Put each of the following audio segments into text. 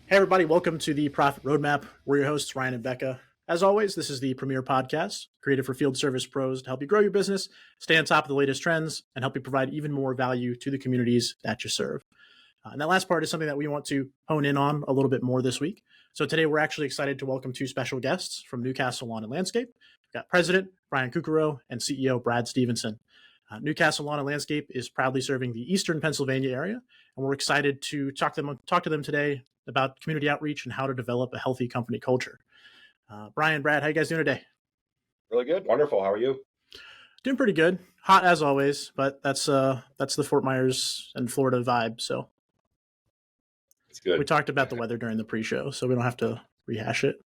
Hey, everybody, welcome to the Profit Roadmap. We're your hosts, Ryan and Becca. As always, this is the premier podcast created for field service pros to help you grow your business, stay on top of the latest trends, and help you provide even more value to the communities that you serve. And that last part is something that we want to hone in on a little bit more this week. So today, we're actually excited to welcome two special guests from Newcastle Lawn and Landscape. We've got President Brian Cuccaro and CEO Brad Stephensen. Newcastle Lawn and Landscape is proudly serving the Eastern Pennsylvania area, and we're excited to talk to them today about community outreach and how to develop a healthy company culture. Brian, Brad, how you guys doing today? Really good. Wonderful. How are you? Doing pretty good. Hot as always, but that's the Fort Myers and Florida vibe. So it's good. We talked about the weather during the pre-show, so we don't have to rehash it.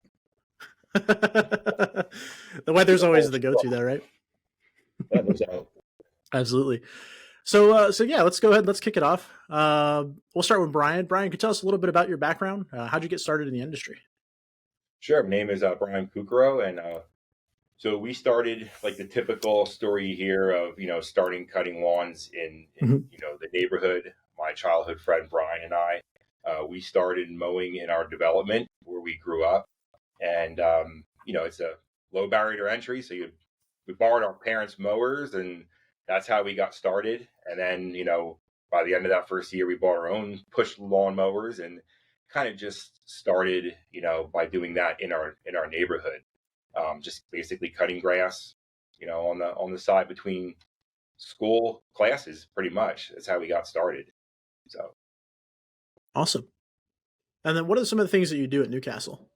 The weather's always the go-to, though, right? That was out. Absolutely. So yeah, let's go ahead. Let's kick it off. We'll start with Brian. Brian, could you tell us a little bit about your background? How'd you get started in the industry? Sure. My name is Brian Cuccaro, and so we started like the typical story here of starting cutting lawns in the neighborhood. My childhood friend Brian and I, we started mowing in our development where we grew up, and it's a low barrier to entry. So we borrowed our parents' mowers, and that's how we got started. And then, by the end of that first year, we bought our own push lawn mowers and kind of just started, by doing that in our neighborhood. Just basically cutting grass, on the side between school classes, pretty much. That's how we got started. So awesome. And then what are some of the things that you do at Newcastle?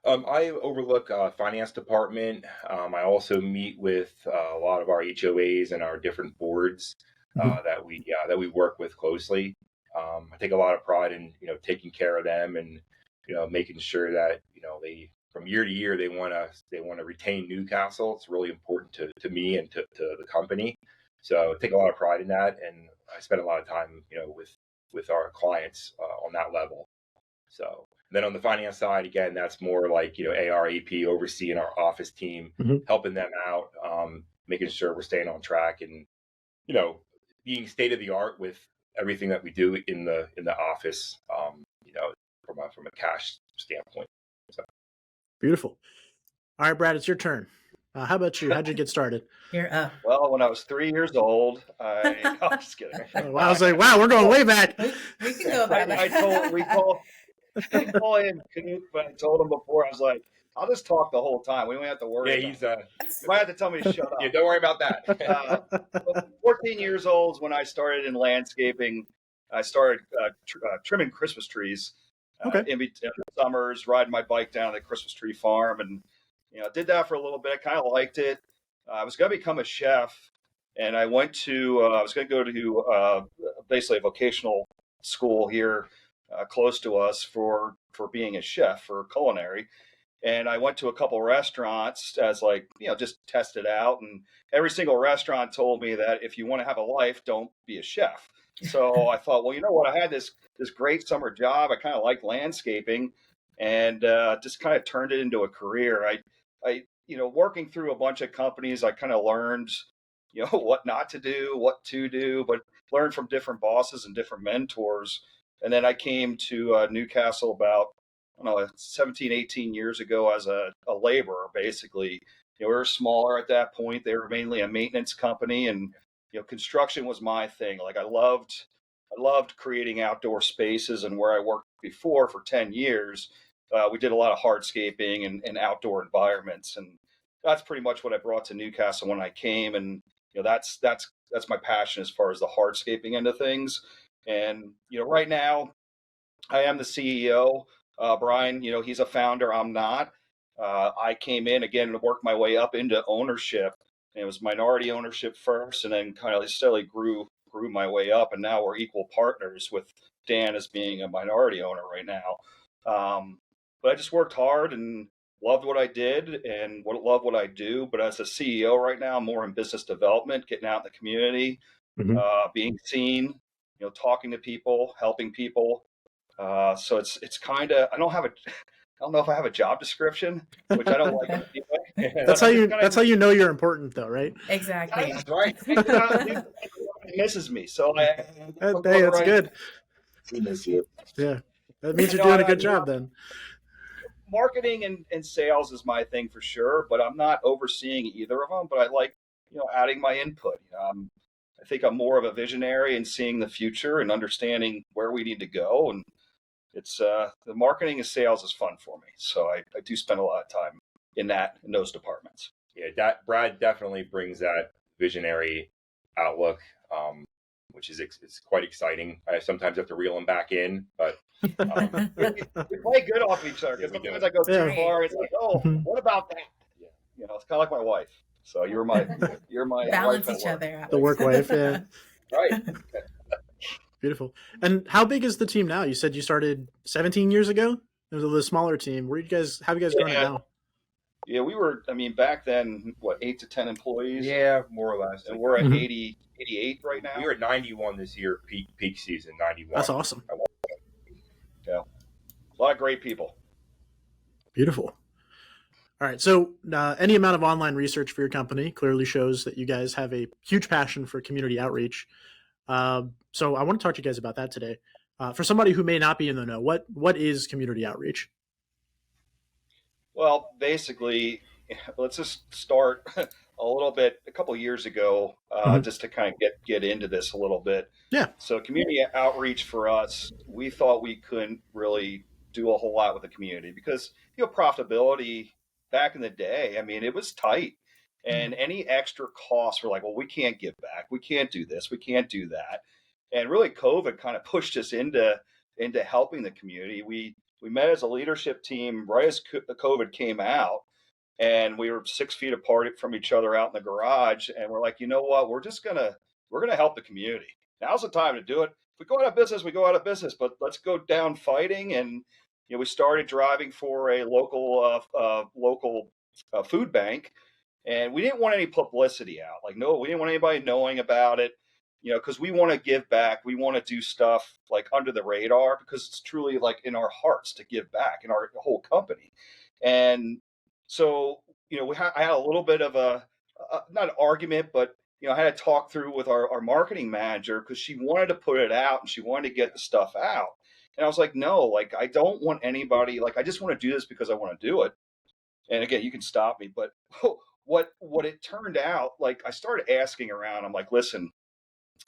I overlook finance department. I also meet with a lot of our HOAs and our different boards that we work with closely. I take a lot of pride in taking care of them and making sure that they from year to year they want to retain Newcastle. It's really important to me and to the company. So I take a lot of pride in that, and I spend a lot of time with our clients on that level. So. Then on the finance side, again, that's more like, AR, AP, overseeing our office team, helping them out, making sure we're staying on track and, being state of the art with everything that we do in the office, from a cash standpoint. So. Beautiful. All right, Brad, it's your turn. How about you? How'd you get started? You're up. Well, when I was 3 years old, I'm just kidding. I was like, wow, we're going way back. We can go about that. We call him Canute, but I told him before, I was like, I'll just talk the whole time. We don't have to worry. Yeah, you might have to tell me to shut up. Yeah, don't worry about that. 14 years old is when I started in landscaping. I started trimming Christmas trees in between summers, riding my bike down to the Christmas tree farm, and did that for a little bit. I kind of liked it. I was going to become a chef, and I went to. I was going to go to basically a vocational school here. Close to us for being a chef, for culinary. And I went to a couple restaurants as just test it out. And every single restaurant told me that if you want to have a life, don't be a chef. So I thought, well, you know what? I had this great summer job. I kind of like landscaping, and just kind of turned it into a career. I working through a bunch of companies, I kind of learned, what not to do, what to do, but learned from different bosses and different mentors. And then I came to Newcastle about, 17, 18 years ago as a laborer, basically. We were smaller at that point. They were mainly a maintenance company, and, construction was my thing. Like I loved creating outdoor spaces, and where I worked before for 10 years, we did a lot of hardscaping and outdoor environments. And that's pretty much what I brought to Newcastle when I came. And, that's my passion as far as the hardscaping end of things. And, right now I am the CEO. Brian, he's a founder. I'm not. I came in again to work my way up into ownership. And it was minority ownership first, and then kind of steadily grew my way up. And now we're equal partners with Dan as being a minority owner right now. But I just worked hard and loved what I did and love what I do. But as a CEO right now, I'm more in business development, getting out in the community, being seen, talking to people, helping people. So it's kind of, I don't know if I have a job description, which I don't like anyway. That's how you know you're important, though, right? Exactly. That's right. It misses me. So hey, that's good. We miss you. Yeah. That means you're doing a good job then. Marketing and sales is my thing for sure, but I'm not overseeing either of them. But I like, adding my input. I think I'm more of a visionary and seeing the future and understanding where we need to go. And it's the marketing and sales is fun for me. So I do spend a lot of time in those departments. Yeah, Brad definitely brings that visionary outlook, which is it's quite exciting. I sometimes have to reel him back in, but we play good off each other. Because sometimes I go too far. It's like, oh, what about that? Yeah. It's kind of like my wife. So you're my balance wife each other. The work wife, yeah. Right. Beautiful. And how big is the team now? You said you started 17 years ago. It was a smaller team. How have you guys grown it now? Yeah, we were. Back then, 8 to 10 employees? Yeah, more or less. And we're at 88 right now. We were at 91 this year, peak season, 91. That's awesome. Yeah, a lot of great people. Beautiful. All right. So any amount of online research for your company clearly shows that you guys have a huge passion for community outreach. So I want to talk to you guys about that today. For somebody who may not be in the know, what is community outreach? Well, basically, let's just start a couple of years ago, just to kind of get into this a little bit. Yeah. So community outreach for us, we thought we couldn't really do a whole lot with the community because, profitability back in the day, it was tight. And any extra costs were like, well, we can't give back. We can't do this. We can't do that. And really COVID kind of pushed us into helping the community. We met as a leadership team right as COVID came out, and we were 6 feet apart from each other out in the garage. And we're like, you know what? We're going to help the community. Now's the time to do it. If we go out of business, we go out of business, but let's go down fighting. And, we started driving for a local food bank, and we didn't want any publicity out. We didn't want anybody knowing about it, because we want to give back. We want to do stuff under the radar because it's truly in our hearts to give back in our whole company. And so, I had a little bit of not an argument, but, I had to talk through with our marketing manager because she wanted to put it out and she wanted to get the stuff out. And I was like, no, I don't want anybody, I just want to do this because I want to do it. And again, you can stop me, but what it turned out, I started asking around. I'm like, listen,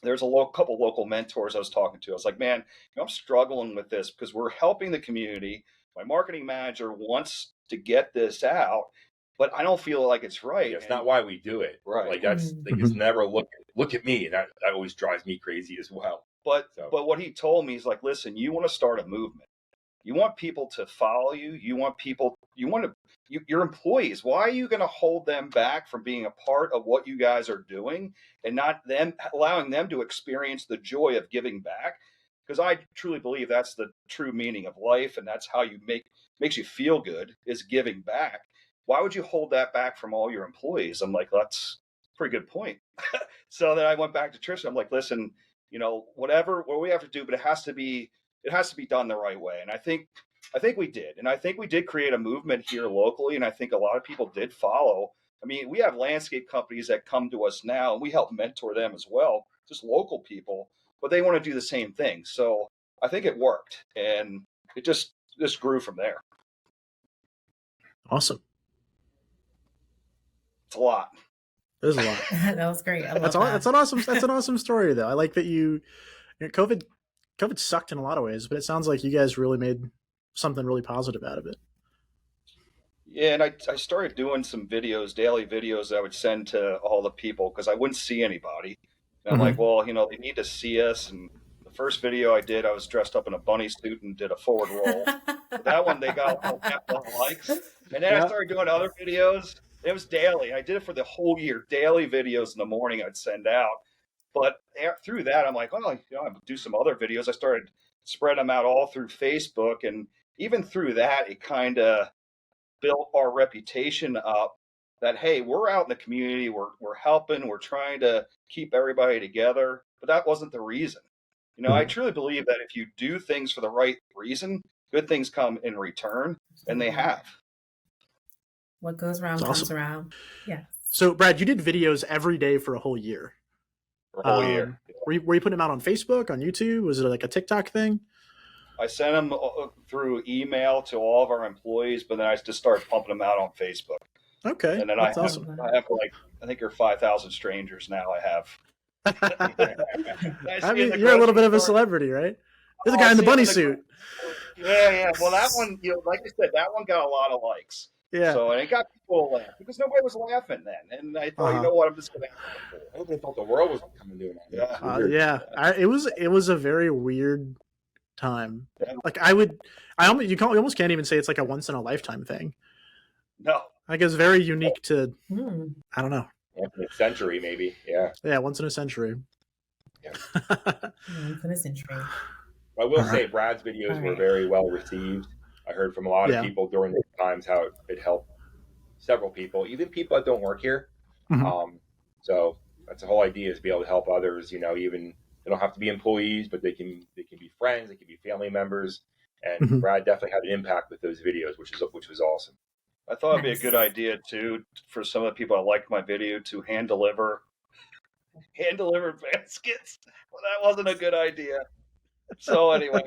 there's a couple local mentors I was talking to. I was like, man, I'm struggling with this because we're helping the community. My marketing manager wants to get this out, but I don't feel like it's right. Yeah, it's not why we do it. Right. That's it's never look at me. And that always drives me crazy as well. But what he told me is listen, you want to start a movement. You want people to follow you. Your employees, why are you going to hold them back from being a part of what you guys are doing and not allowing them to experience the joy of giving back? Because I truly believe that's the true meaning of life. And that's how you makes you feel good, is giving back. Why would you hold that back from all your employees? I'm like, that's a pretty good point. So then I went back to Trish. I'm like, listen, what we have to do, but it has to be done the right way. And I think we did. And I think we did create a movement here locally. And I think a lot of people did follow. We have landscape companies that come to us now, and we help mentor them as well, just local people, but they want to do the same thing. So I think it worked, and it just grew from there. Awesome. It's a lot. It is a lot. That was great. That's an awesome story, though. I like that COVID sucked in a lot of ways, but it sounds like you guys really made something really positive out of it. Yeah, and I started doing some videos, daily videos that I would send to all the people because I wouldn't see anybody. And I'm like, well, they need to see us. And the first video I did, I was dressed up in a bunny suit and did a forward roll. So that one, they got a couple of likes. And then I started doing other videos. It was daily. I did it for the whole year, daily videos in the morning I'd send out. But through that, I'm like, well, I'll do some other videos. I started spreading them out all through Facebook. And even through that, it kind of built our reputation up that, hey, we're out in the community. We're helping. We're trying to keep everybody together. But that wasn't the reason. I truly believe that if you do things for the right reason, good things come in return. And they have. What goes around comes around. Yeah. So, Brad, you did videos every day for a whole year. For a whole year. Were you putting them out on Facebook, on YouTube? Was it like a TikTok thing? I sent them through email to all of our employees, but then I just started pumping them out on Facebook. Okay, And then that's awesome. I have like, I think there are 5,000 strangers now I have. I mean, you're a little bit of a celebrity, right? There's a guy in the bunny suit. Yeah. Well, that one, like I said, that one got a lot of likes. Yeah. So, and it got people to laugh because nobody was laughing then. And I thought, you know what, I'm just going to. Nobody thought the world was coming to an end. It was a very weird time. Like you almost can't even say it's like a once in a lifetime thing. No. Like it's very unique to, I don't know. Once in a century, maybe. Yeah. Yeah, once in a century. Yeah. Once in a century. I will say Brad's videos were very well received. I heard from a lot of people during those times how it helped several people, even people that don't work here. Mm-hmm. So that's the whole idea, is to be able to help others. Even they don't have to be employees, but they can be friends, they can be family members. And Brad definitely had an impact with those videos, which was awesome. I thought it'd be a good idea too for some of the people that like my video to hand deliver baskets. Well, that wasn't a good idea. So anyway,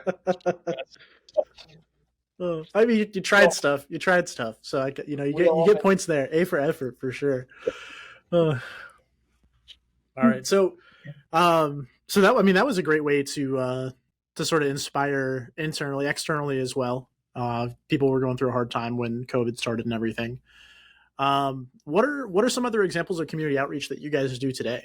I mean, you tried stuff. You tried stuff. So you get points there. A for effort for sure. All right. So, that was a great way to sort of inspire internally, externally as well. People were going through a hard time when COVID started and everything. What are some other examples of community outreach that you guys do today?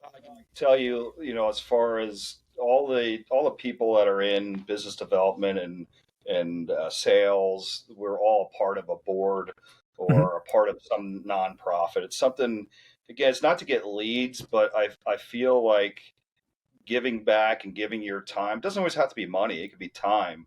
I can tell you, as far as all the people that are in business development and sales, we're all part of a board or a part of some nonprofit. It's something, again, it's not to get leads, but I feel like giving back and giving your time doesn't always have to be money. It could be time.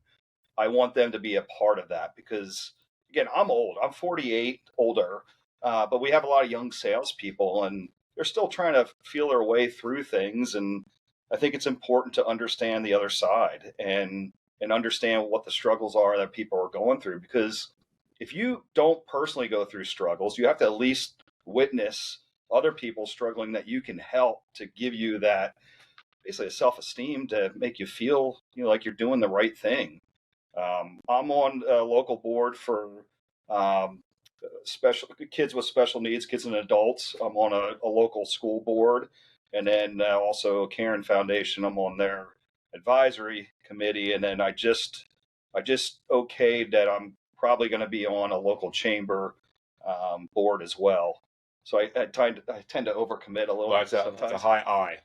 I want them to be a part of that because, again, I'm old. I'm 48, older, but we have a lot of young salespeople, and they're still trying to feel their way through things. And I think it's important to understand the other side and understand what the struggles are that people are going through. Because if you don't personally go through struggles, you have to at least witness other people struggling that you can help to give you that basically a self-esteem to make you feel, like you're doing the right thing. I'm on a local board for special kids with special needs, kids and adults. I'm on a local school board, and then also Karen Foundation. I'm on their advisory committee, and then I just okayed that I'm probably going to be on a local chamber board as well. So I tend to overcommit a little. Well, that's a high eye.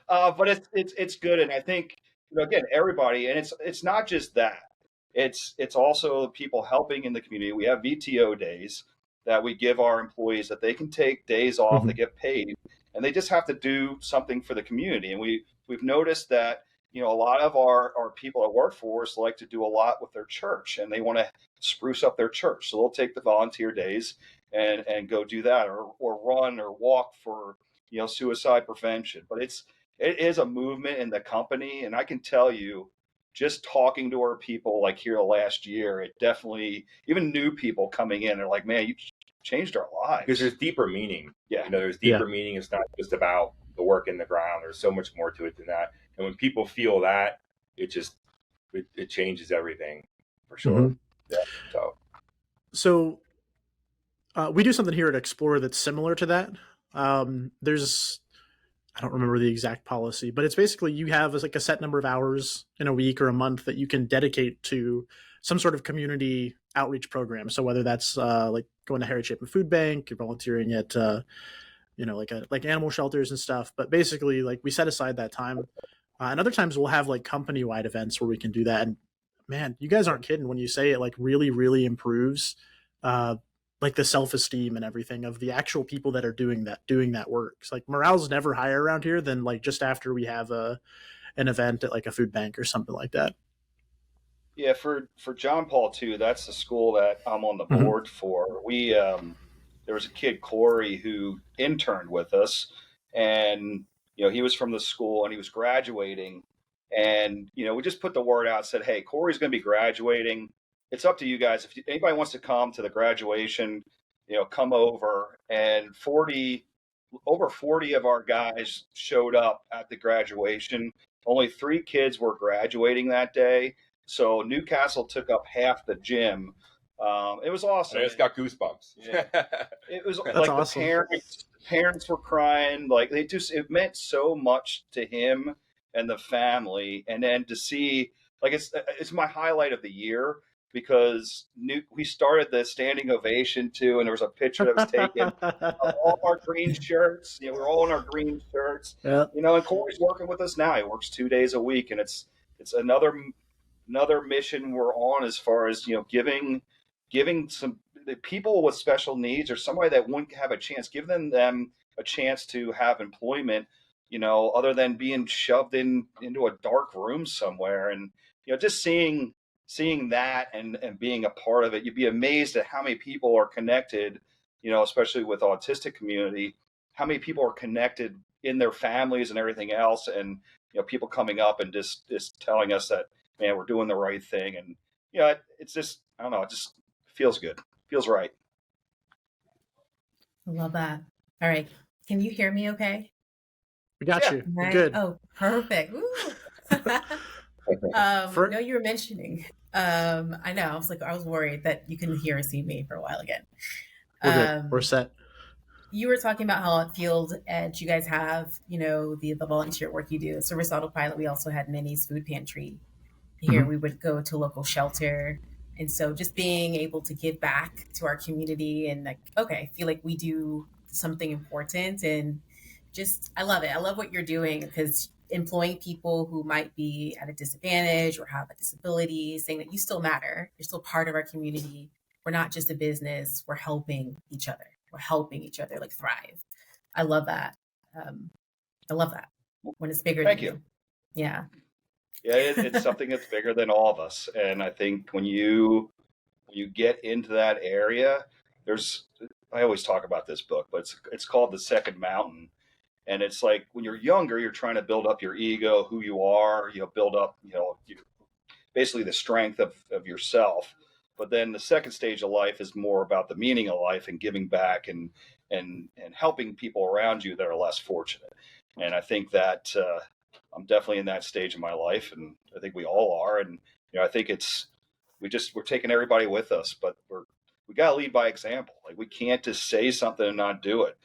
But it's good, and I think again, everybody, and it's not just that. It's also people helping in the community. We have VTO days that we give our employees that they can take days off. They get paid, and they just have to do something for the community. And we've noticed that a lot of our people that work for us like to do a lot with their church, and they want to spruce up their church. So they'll take the volunteer days and go do that, or run or walk for suicide prevention. But it is a movement in the company, and I can tell you, just talking to our people like here last year, it definitely, even new people coming in, they're like, man, you changed our lives. Because there's deeper meaning. Yeah. There's deeper meaning. It's not just about the work in the ground. There's so much more to it than that. And when people feel that, it changes everything for sure. Yeah. So we do something here at Explore that's similar to that. I don't remember the exact policy, but it's basically you have like a set number of hours in a week or a month that you can dedicate to some sort of community outreach program. So whether that's like going to Harry Chapin Food Bank, you're volunteering at like animal shelters and stuff. But basically, like we set aside that time. And other times we'll have like company-wide events where we can do that. And man, you guys aren't kidding when you say it like really, really improves like the self-esteem and everything of the actual people that are doing that work. It's like morale's never higher around here than like just after we have an event at like a food bank or something like that. Yeah, for John Paul too, that's the school that I'm on the board for. We there was a kid, Corey, who interned with us, and he was from the school and he was graduating, and we just put the word out, said, hey, Corey's going to be graduating. It's up to you guys. If anybody wants to come to the graduation, come over. And over 40 of our guys showed up at the graduation. Only 3 kids were graduating that day. So Newcastle took up half the gym. It was awesome. I just got goosebumps. Yeah. It was That's like awesome. the parents were crying. Like it meant so much to him and the family. And then to see, like, it's my highlight of the year because we started the standing ovation too. And there was a picture that was taken of all our green shirts. You know, we were all in our green shirts, Yeah. you know, and Corey's working with us now. He works 2 days a week, and it's another mission we're on as far as, you know, giving some the people with special needs or somebody that wouldn't have a chance, giving them a chance to have employment, you know, other than being shoved into a dark room somewhere. And, you know, just seeing that and being a part of it, you'd be amazed at how many people are connected, you know, especially with autistic community, how many people are connected in their families and everything else. And, you know, people coming up and just telling us that, man, we're doing the right thing. And, you know, it's just, I don't know, it just feels good. Feels right. I love that. All right. Can you hear me okay? We got Yeah. you. We're Right. good. Oh, perfect. No, you were mentioning. I know. I was worried that you couldn't hear or see me for a while again. We're good. We're set. You were talking about how at Field Edge you guys have, you know, the volunteer work you do. At Service Autopilot, we also had Minnie's Food Pantry. Here we would go to a local shelter. And so just being able to give back to our community and like, okay, I feel like we do something important and just, I love it. I love what you're doing because employing people who might be at a disadvantage or have a disability, saying that you still matter. You're still part of our community. We're not just a business. We're helping each other. We're helping each other like thrive. I love that. I love that when it's bigger Thank than you. Yeah. Yeah, it's something that's bigger than all of us. And I think when you get into that area, I always talk about this book, but it's called The Second Mountain. And it's like when you're younger, you're trying to build up your ego, who you are, you know, build up, you know, basically the strength of yourself. But then the second stage of life is more about the meaning of life and giving back and helping people around you that are less fortunate. And I think that I'm definitely in that stage of my life, and I think we all are. And you know, I think we're taking everybody with us, but we got to lead by example. Like we can't just say something and not do it.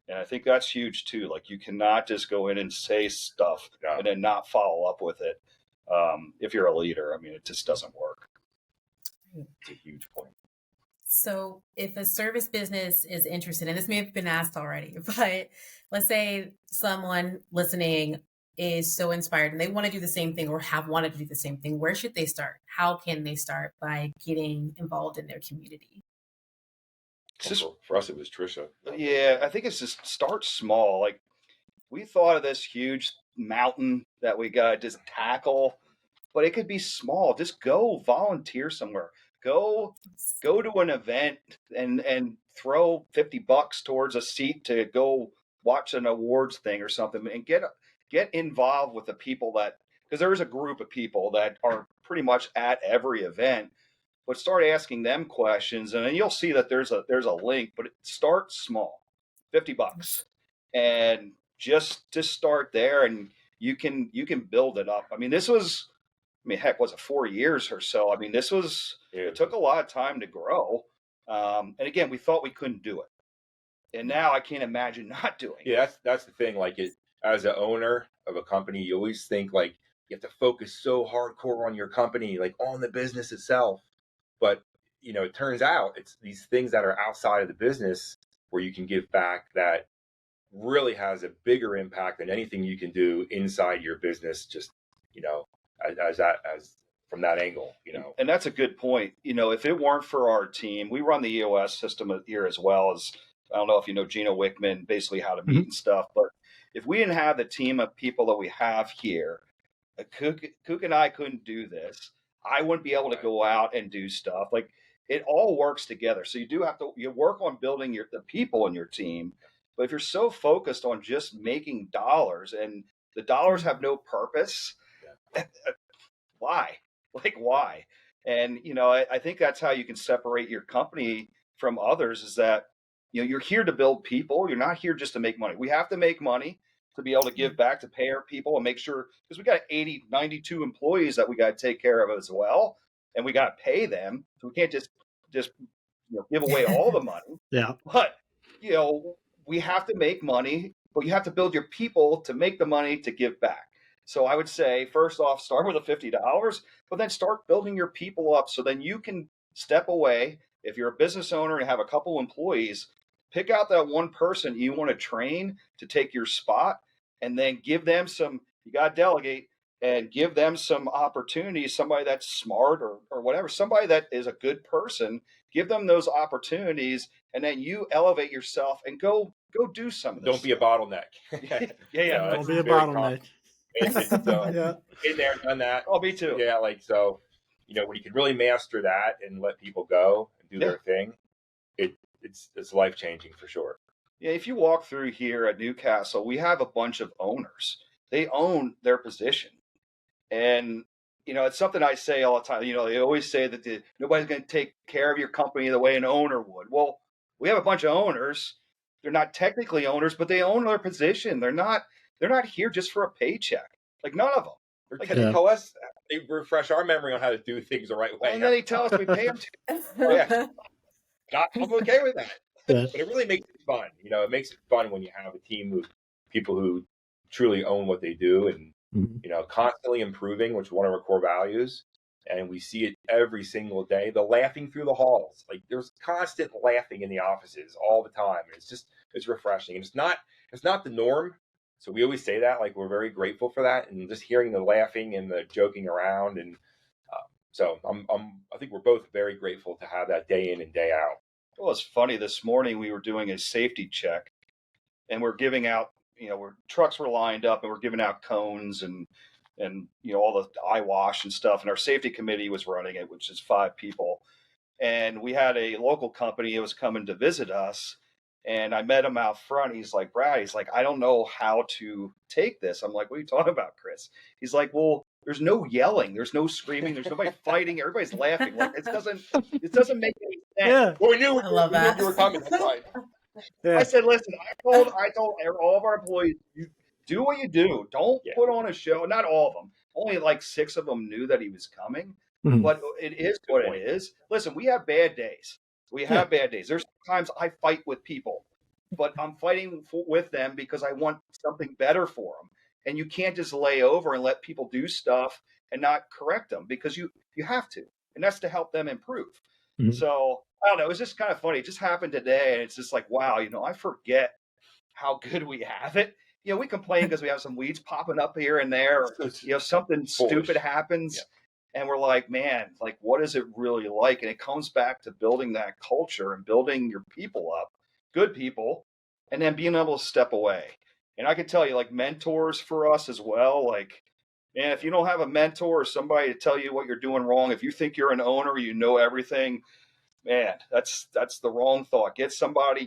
And I think that's huge too. Like you cannot just go in and say stuff and then not follow up with it. If you're a leader, I mean, it just doesn't work. It's a huge point. So if a service business is interested, and this may have been asked already, but let's say someone listening is so inspired and they want to do the same thing or have wanted to do the same thing, where should they start? How can they start by getting involved in their community? For us, it was Trisha. Yeah, I think it's just start small. Like we thought of this huge mountain that we got to just tackle, but it could be small. Just go volunteer somewhere. Go to an event and throw $50 towards a seat to go watch an awards thing or something, and get involved with the people because there is a group of people that are pretty much at every event. But start asking them questions, and then you'll see that there's a link. But start small, $50, and just start there, and you can build it up. I mean, heck, was it 4 years or so? I mean, it took a lot of time to grow. And again, we thought we couldn't do it, and now I can't imagine not doing it. Yeah, that's the thing. Like as an owner of a company, you always think like you have to focus so hardcore on your company, like on the business itself. But, you know, it turns out it's these things that are outside of the business where you can give back that really has a bigger impact than anything you can do inside your business. Just, you know, as from that angle, you know. And that's a good point. You know, if it weren't for our team, we run the EOS system here as well as, I don't know if you know Gino Wickman, basically how to meet and stuff. But if we didn't have the team of people that we have here, Cook and I couldn't do this. I wouldn't be able to go out and do stuff. Like it all works together. So you work on building the people in your team. But if you're so focused on just making dollars and the dollars have no purpose, why? Like why? And you know, I think that's how you can separate your company from others is that, you know, you're here to build people. You're not here just to make money. We have to make money. to be able to give back, to pay our people and make sure, because we got 92 employees that we got to take care of as well. And we got to pay them. So we can't just give away all the money. Yeah. But, we have to make money, but you have to build your people to make the money to give back. So I would say, first off, start with the $50, but then start building your people up so then you can step away. If you're a business owner and have a couple employees, pick out that one person you want to train to take your spot, and then give them you got to delegate and give them some opportunities, somebody that's smart or whatever, somebody that is a good person, give them those opportunities, and then you elevate yourself and go do some of this. Don't be a bottleneck. Yeah. Don't be a bottleneck. So, been there, done that. Oh, me too. Yeah, when you can really master that and let people go and do their thing, it's life-changing for sure. Yeah, if you walk through here at Newcastle, we have a bunch of owners. They own their position. And, it's something I say all the time. They always say that nobody's going to take care of your company the way an owner would. Well, we have a bunch of owners. They're not technically owners, but they own their position. They're not here just for a paycheck. Like, none of them. They tell us, they refresh our memory on how to do things the right way. And then they tell us we pay them too. I'm okay with that. Yeah. But it really makes it fun. It makes it fun when you have a team of people who truly own what they do and, constantly improving, which is one of our core values. And we see it every single day. The laughing through the halls. Like, there's constant laughing in the offices all the time. It's refreshing. And it's not the norm. So we always say that, we're very grateful for that. And just hearing the laughing and the joking around. And so I think we're both very grateful to have that day in and day out. Well, it's funny. This morning we were doing a safety check, and we're giving out, trucks were lined up, and we're giving out cones and all the eye wash and stuff. And our safety committee was running it, which is 5 people. And we had a local company that was coming to visit us. And I met him out front. He's like, Brad, I don't know how to take this. I'm like, what are you talking about, Chris? He's like, well, there's no yelling. There's no screaming. There's nobody fighting. Everybody's laughing. It doesn't make any sense. Yeah. Well, we knew you were coming. That's fine. Yeah. I said, listen, I told all of our employees, you do what you do. Don't put on a show. Not all of them. Only 6 of them knew that he was coming. Mm-hmm. But it is what it is. Listen, we have bad days. Bad days. There's times I fight with people, but I'm fighting with them because I want something better for them. And you can't just lay over and let people do stuff and not correct them, because you have to. And that's to help them improve. Mm-hmm. So, I don't know. It was just kind of funny. It just happened today. And it's just wow, I forget how good we have it. We complain because we have some weeds popping up here and there. Or, something stupid happens. Yeah. And we're like, man, what is it really like? And it comes back to building that culture and building your people up, good people, and then being able to step away. And I can tell you, mentors for us as well, man, if you don't have a mentor or somebody to tell you what you're doing wrong, if you think you're an owner, you know everything, man, that's the wrong thought. Get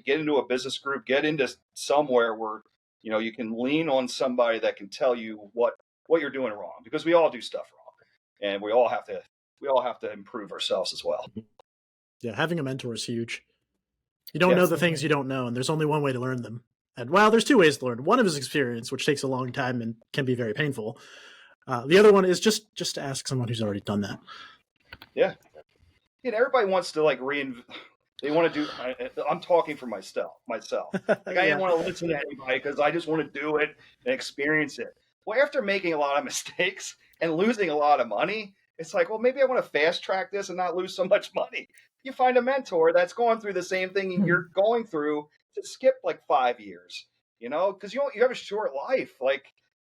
into a business group, get into somewhere where, you can lean on somebody that can tell you what you're doing wrong, because we all do stuff wrong. And we all have to improve ourselves as well. Yeah, having a mentor is huge. You don't know the things you don't know, and there's only one way to learn them. And there's 2 ways to learn. One is experience, which takes a long time and can be very painful. The other one is just to ask someone who's already done that. Yeah. Everybody wants to they want to do. I'm talking for myself. I didn't want to listen to anybody because I just want to do it and experience it. Well, after making a lot of mistakes and losing a lot of money, it's maybe I want to fast track this and not lose so much money. You find a mentor that's going through the same thing you're going through to skip 5 years, because you have a short life.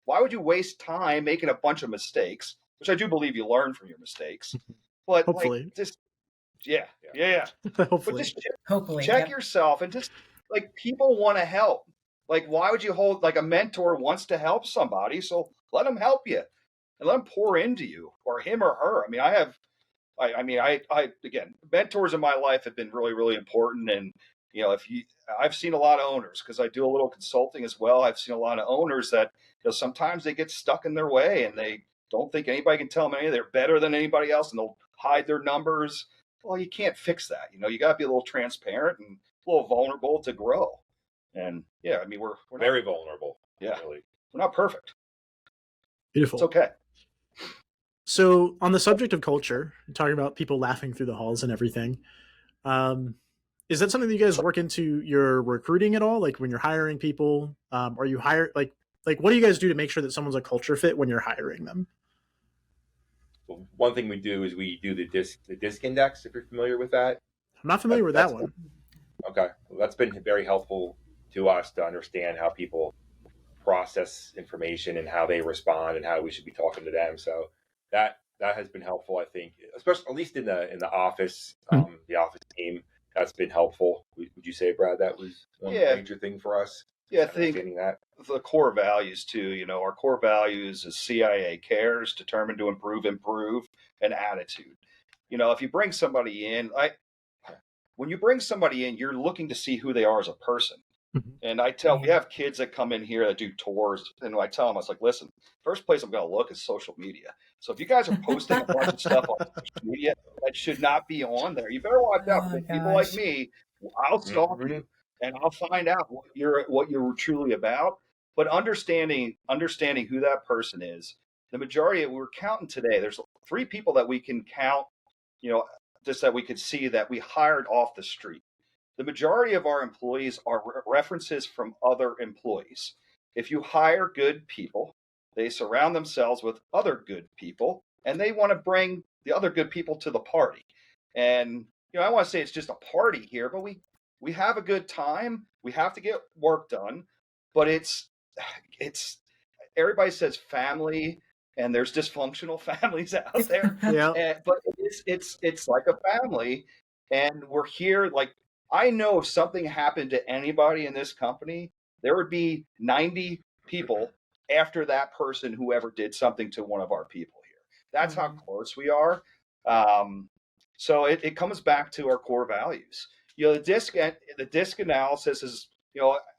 Why would you waste time making a bunch of mistakes, which I do believe you learn from your mistakes, but hopefully. Hopefully. But just check yourself and just people want to help. Why would you hold a mentor wants to help somebody? So let them help you and let them pour into you, or him or her. Again, mentors in my life have been really, really important. And, I've seen a lot of owners, because I do a little consulting as well. I've seen a lot of owners that, sometimes they get stuck in their way and they don't think anybody can tell them anything. They're better than anybody else, and they'll hide their numbers. Well, you can't fix that. You got to be a little transparent and a little vulnerable to grow. And we're very vulnerable. Yeah. Really. We're not perfect. Beautiful. It's okay. So on the subject of culture, talking about people laughing through the halls and everything, is that something that you guys work into your recruiting at all? Like when you're hiring people, are you hire like what do you guys do to make sure that someone's a culture fit when you're hiring them? Well, one thing we do is we do the disc index. If you're familiar with that, I'm not familiar with that one. Okay, well, that's been very helpful to us to understand how people process information and how they respond and how we should be talking to them. So that has been helpful, I think, especially at least in the office, the office team. That's been helpful. Would you say, Brad, that was one major thing for us? Yeah, I think that the core values too. Our core values is CIA cares, determined to improve, and attitude. If you bring somebody in, when you bring somebody in, you're looking to see who they are as a person. And we have kids that come in here that do tours, and I tell them, I was like, listen, first place I'm going to look is social media. So if you guys are posting a bunch of stuff on social media that should not be on there, you better watch out. People like me, I'll stalk you and I'll find out what you're truly about. But understanding who that person is, the majority of we're counting today. There's 3 people that we can count, just that we could see that we hired off the street. The majority of our employees are references from other employees. If you hire good people, they surround themselves with other good people, and they want to bring the other good people to the party. And I want to say it's just a party here, but we have a good time. We have to get work done, but it's everybody says family, and there's dysfunctional families out there. But it's like a family, and we're here. Like, I know if something happened to anybody in this company, there would be 90 people after that person who ever did something to one of our people here. That's how close we are. So it comes back to our core values. The disc analysis is,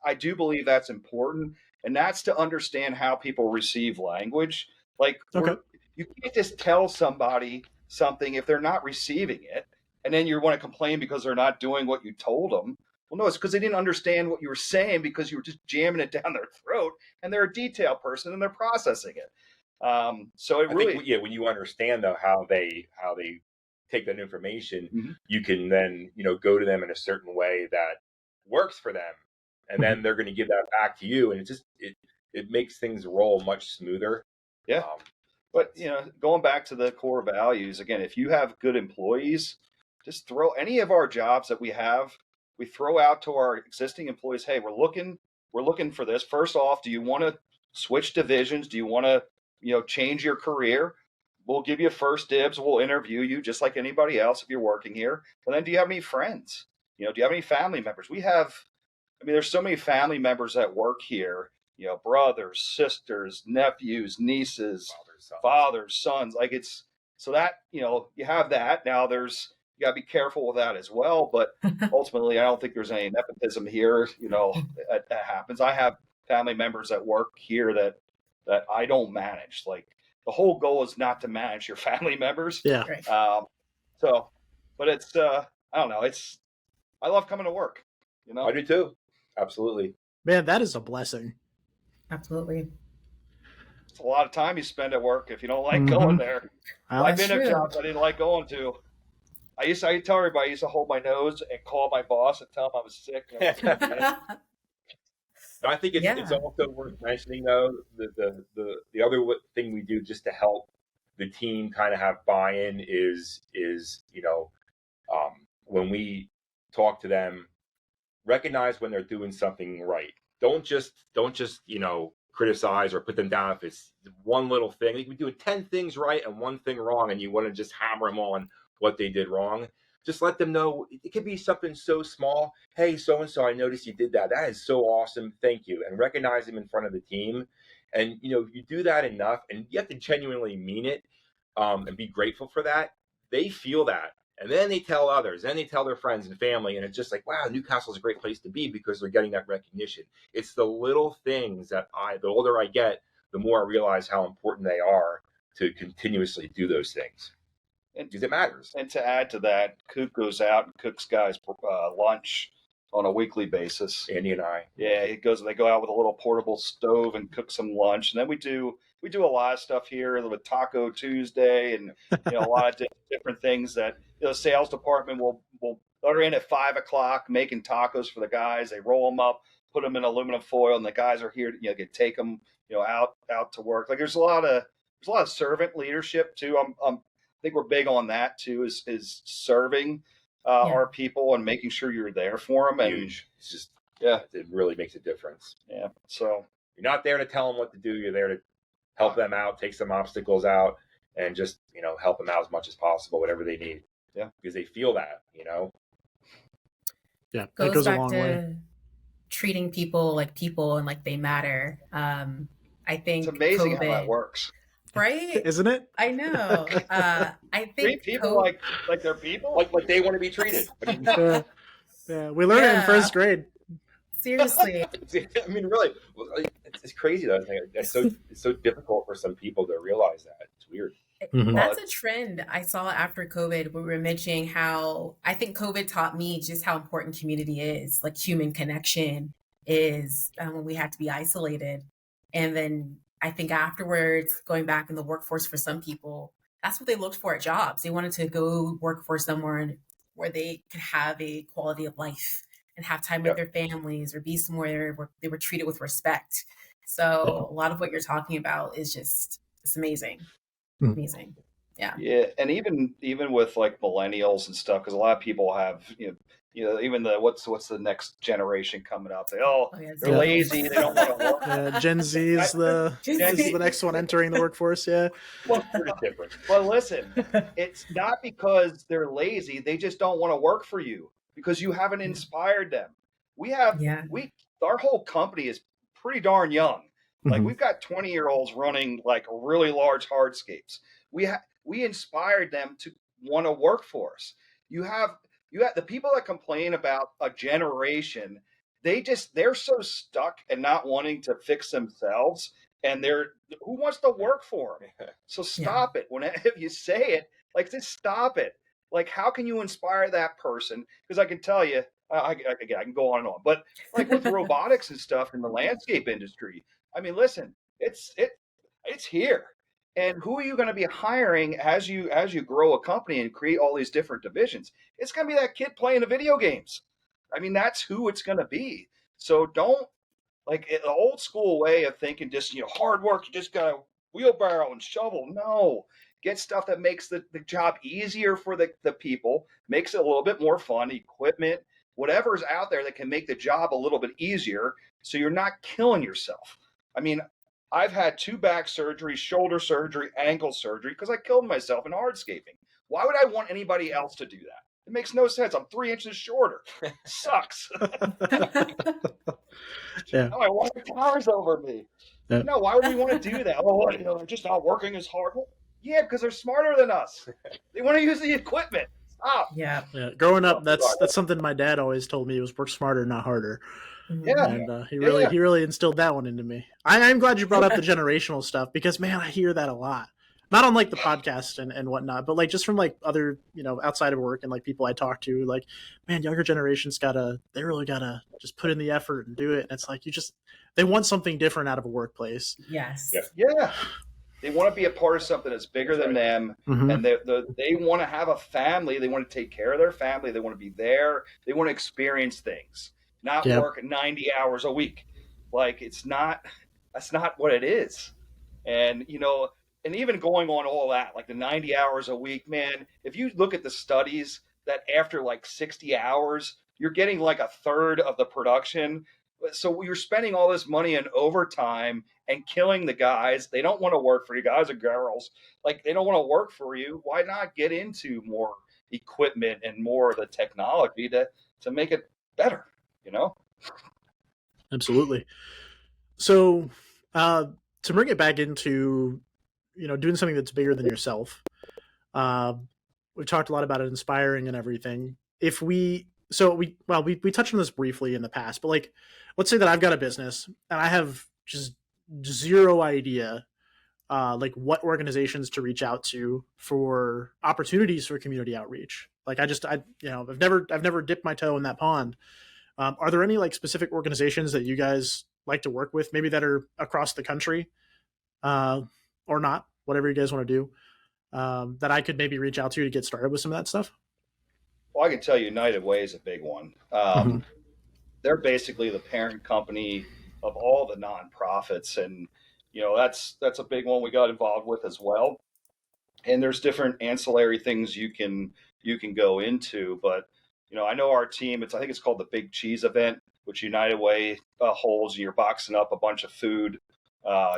I do believe that's important, and that's to understand how people receive language. Like, you can't just tell somebody something if they're not receiving it, and then you want to complain because they're not doing what you told them. Well, no, it's because they didn't understand what you were saying because you were just jamming it down their throat, and they're a detail person and they're processing it. So it really, think, when you understand though how they take that information, you can then go to them in a certain way that works for them, and then they're going to give that back to you, and it makes things roll much smoother. Yeah. But going back to the core values again, if you have good employees, just throw any of our jobs that we have. We throw out to our existing employees, hey, we're looking for this. First off, do you want to switch divisions? Do you want to, change your career? We'll give you first dibs. We'll interview you just like anybody else if you're working here. And then do you have any friends? Do you have any family members? There's so many family members that work here, brothers, sisters, nephews, nieces, fathers, sons. Like, it's so that, you have that. Now you got to be careful with that as well. But ultimately, I don't think there's any nepotism here. That happens. I have family members that work here that I don't manage. Like, the whole goal is not to manage your family members. Yeah. But it's, I don't know. I love coming to work. I do too. Absolutely. Man, that is a blessing. Absolutely. It's a lot of time you spend at work if you don't like going there. I've been at jobs I didn't like going to. I tell everybody I used to hold my nose and call my boss and tell him I was sick. I think it's also worth mentioning though the other thing we do just to help the team kind of have buy-in is when we talk to them, recognize when they're doing something right. Don't just criticize or put them down if it's one little thing. They can be doing 10 things right and one thing wrong, and you want to just hammer them on what they did wrong. Just let them know it could be something so small. Hey, so-and-so, I noticed you did that. That is so awesome. Thank you. And recognize them in front of the team. And, if you do that enough, and you have to genuinely mean it and be grateful for that, they feel that. And then they tell others, then they tell their friends and family. And it's just like, wow, Newcastle is a great place to be because they're getting that recognition. It's the little things that the older I get, the more I realize how important they are to continuously do those things. Because it matters. And to add to that, Coop goes out and cooks guys lunch on a weekly basis. Andy and I. Yeah, they go out with a little portable stove and cook some lunch, and then we do a lot of stuff here with Taco Tuesday, and a lot of different things that the sales department will they're in at 5 o'clock making tacos for the guys. They roll them up, put them in aluminum foil, and the guys are here to can take them out to work. Like there's a lot of servant leadership too. I think we're big on that too. Is serving our people and making sure you're there for them. And huge. It's just it really makes a difference. Yeah. So you're not there to tell them what to do. You're there to help them out, take some obstacles out, and just help them out as much as possible, whatever they need. Yeah, because they feel that. Yeah, goes it goes a back long to way. Treating people like people and like they matter. I think it's amazing COVID, how that works, right? Isn't it? I know. I think treat people like they're people, like they want to be treated. Yeah, we learned it in first grade. Seriously. I mean, really, it's crazy though. It's so difficult for some people to realize that. It's weird. That's a trend I saw after COVID. We were mentioning how I think COVID taught me just how important community is, like human connection is when we had to be isolated. And then I think afterwards, going back in the workforce for some people, that's what they looked for at jobs. They wanted to go work for somewhere where they could have a quality of life and have time with their families or be somewhere where they were treated with respect. So a lot of what you're talking about is just, it's amazing. Amazing. Yeah. And even with like millennials and stuff, because a lot of people have, even the what's the next generation coming up? They're lazy. They don't want to work. Gen Z is the next one entering the workforce. Yeah. Well, different. But listen, it's not because they're lazy. They just don't want to work for you because you haven't inspired them. Our whole company is pretty darn young. Like we've got 20-year-olds running like really large hardscapes. We inspired them to want to work for us. You have the people that complain about a generation. They're so stuck and not wanting to fix themselves, and who wants to work for them? So stop it. If you say it, like just stop it. Like how can you inspire that person? Because I can tell you, I can go on and on, but like with robotics and stuff in the landscape industry. I mean, listen, it's here. And who are you going to be hiring as you grow a company and create all these different divisions? It's going to be that kid playing the video games. I mean, that's who it's going to be. So don't the old school way of thinking, just, hard work, you just got to wheelbarrow and shovel. No, get stuff that makes the job easier for the people, makes it a little bit more fun, equipment, whatever's out there that can make the job a little bit easier so you're not killing yourself. I mean, I've had 2 back surgeries, shoulder surgery, ankle surgery, because I killed myself in hardscaping. Why would I want anybody else to do that? It makes no sense. I'm 3 inches shorter. It sucks. Yeah. Oh, I want the towers over me. Yeah. No, why would we want to do that? They're just not working as hard. Well, yeah, because they're smarter than us. They want to use the equipment. Stop. Yeah. Growing up, that's something my dad always told me was work smarter, not harder. Yeah. And he really instilled that one into me. I'm glad you brought up the generational stuff because, man, I hear that a lot. Not on like the podcast and whatnot, but like just from like other, outside of work and like people I talk to, like, man, younger generations they really gotta just put in the effort and do it. And it's like, they want something different out of a workplace. Yes. Yeah. They want to be a part of something that's bigger than them. And they want to have a family. They want to take care of their family. They want to be there. They want to experience things, not work 90 hours a week. Like that's not what it is. And, and even going on all that, like the 90 hours a week, man, if you look at the studies that after like 60 hours, you're getting like a third of the production. So you're spending all this money in overtime and killing the guys. They don't want to work for you, guys or girls. Like they don't want to work for you. Why not get into more equipment and more of the technology to make it better, Absolutely. So to bring it back into doing something that's bigger than yourself. We've talked a lot about it inspiring and everything. We touched on this briefly in the past, but like, let's say that I've got a business and I have just zero idea, like what organizations to reach out to for opportunities for community outreach. Like I've never dipped my toe in that pond. Are there any like specific organizations that you guys like to work with, maybe that are across the country, or not, whatever you guys want to do, that I could maybe reach out to get started with some of that stuff? Well, I can tell you United Way is a big one. They're basically the parent company of all the nonprofits, and that's a big one we got involved with as well. And there's different ancillary things you can go into, but I know our team. I think it's called the Big Cheese Event, which United Way holds. You're boxing up a bunch of food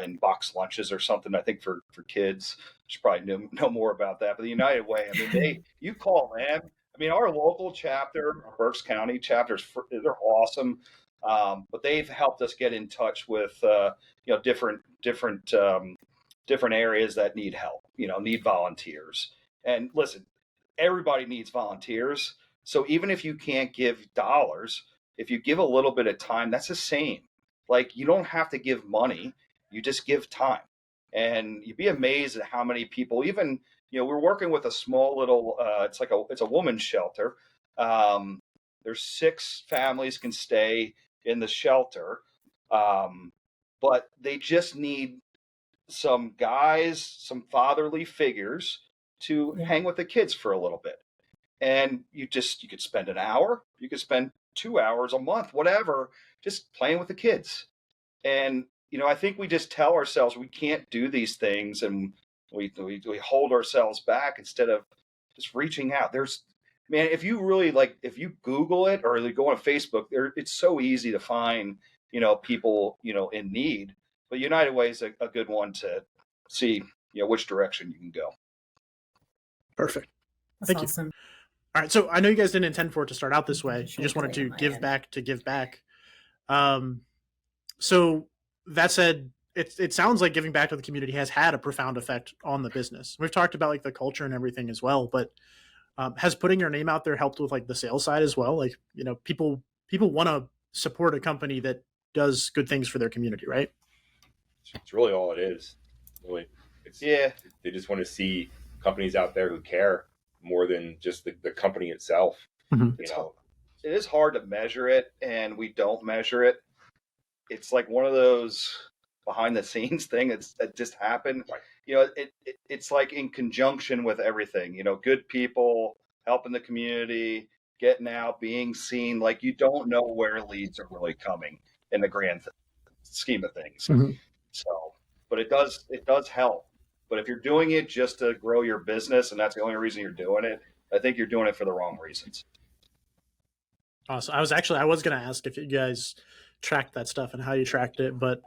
in box lunches or something. I think for kids. You should probably know more about that. But the United Way, I mean, you call them. I mean, our local chapter, our Berks County chapters, they're awesome. But they've helped us get in touch with different areas that need help. Need volunteers. And listen, everybody needs volunteers. So even if you can't give dollars, if you give a little bit of time, that's the same. Like, you don't have to give money, you just give time. And you'd be amazed at how many people, even, we're working with a small little, it's a woman's shelter. There's 6 families can stay in the shelter. But they just need some guys, some fatherly figures to hang with the kids for a little bit. And you could spend an hour, you could spend 2 hours a month, whatever, just playing with the kids. And, I think we just tell ourselves we can't do these things, and we hold ourselves back instead of just reaching out. If you really if you Google it or go on Facebook, it's so easy to find, people, in need. But United Way is a good one to see, which direction you can go. Perfect. That's Thank awesome. you. All right. So I know you guys didn't intend for it to start out this way. You just wanted to give back to give back. So that said, it sounds like giving back to the community has had a profound effect on the business. We've talked about like the culture and everything as well, but has putting your name out there helped with like the sales side as well? Like, people want to support a company that does good things for their community, right? It's really all it is. Really, they just want to see companies out there who care more than just the company itself. Mm-hmm. It is hard to measure it, and we don't measure it. It's like one of those behind the scenes things that just happened. Right. It's like in conjunction with everything. Good people helping the community, getting out, being seen. Like, you don't know where leads are really coming in the grand scheme of things. Mm-hmm. So, but it does help. But if you're doing it just to grow your business and that's the only reason you're doing it, I think you're doing it for the wrong reasons. Awesome. I was going to ask if you guys tracked that stuff and how you tracked it, but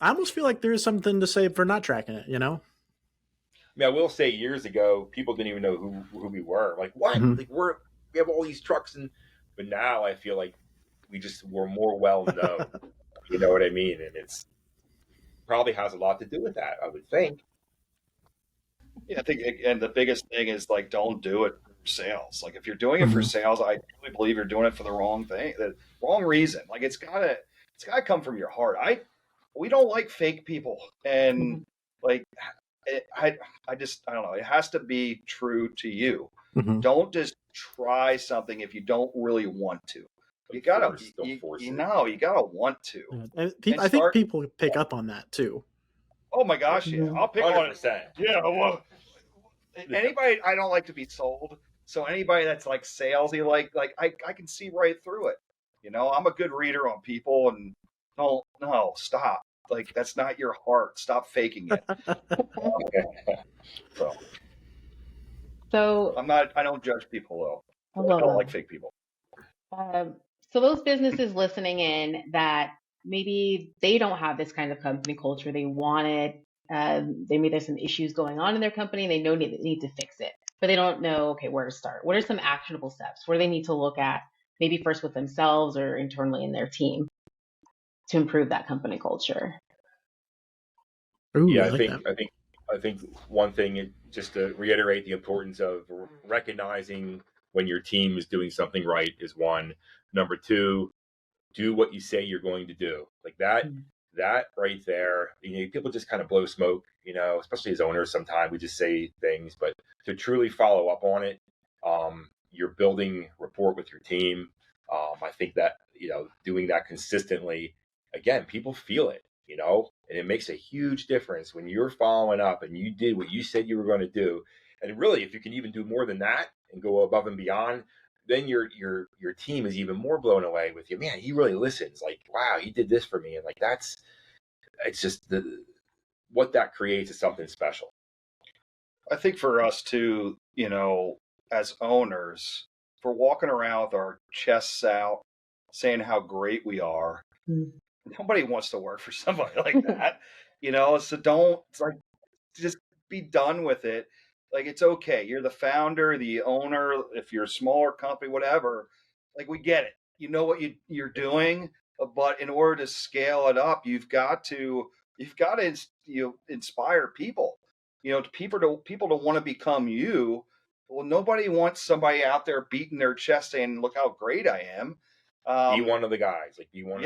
I almost feel like there's something to say for not tracking it, I mean, I will say years ago, people didn't even know who we were. Like, what? Mm-hmm. Like, we have all these trucks, but now I feel like we're more well known. You know what I mean? And it's probably has a lot to do with that, I would think. Yeah, I think, and the biggest thing is like, don't do it for sales. Like, if you're doing it for sales, I really believe you're doing it for the wrong thing, the wrong reason. Like, it's gotta come from your heart. We don't like fake people, and like, I don't know. It has to be true to you. Mm-hmm. Don't just try something if you don't really want to. You gotta want to. Yeah. I think people pick up on that too. Oh my gosh, yeah. I'll pick 100%. On it. Yeah, well, anybody, I don't like to be sold. So anybody that's like salesy, like I can see right through it. I'm a good reader on people, and no, stop. Like, that's not your heart. Stop faking it. So I don't judge people though. I don't like fake people. So those businesses listening in that maybe they don't have this kind of company culture, they want it. Maybe there's some issues going on in their company. They know they need to fix it, but they don't know, where to start. What are some actionable steps where they need to look at, maybe first with themselves or internally in their team, to improve that company culture? Ooh, yeah, I think one thing, just to reiterate the importance of recognizing when your team is doing something right is one. Number two, do what you say you're going to do. Like that right there. People just kind of blow smoke, especially as owners. Sometimes we just say things, but to truly follow up on it, you're building rapport with your team. I think that, doing that consistently, again, people feel it, and it makes a huge difference when you're following up and you did what you said you were going to do. And really, if you can even do more than that and go above and beyond, then your team is even more blown away with you. Man, he really listens. Like, wow, he did this for me. And like, it's just what that creates is something special. I think for us too, as owners, if we're walking around with our chests out saying how great we are, nobody wants to work for somebody like that, so it's like, just be done with it. Like, it's okay. You're the founder, the owner. If you're a smaller company, whatever, like, we get it. You know what you're doing, but in order to scale it up, you've got to inspire people. People to want to become you. Well, nobody wants somebody out there beating their chest saying, "Look how great I am." Be one of the guys. Like, be one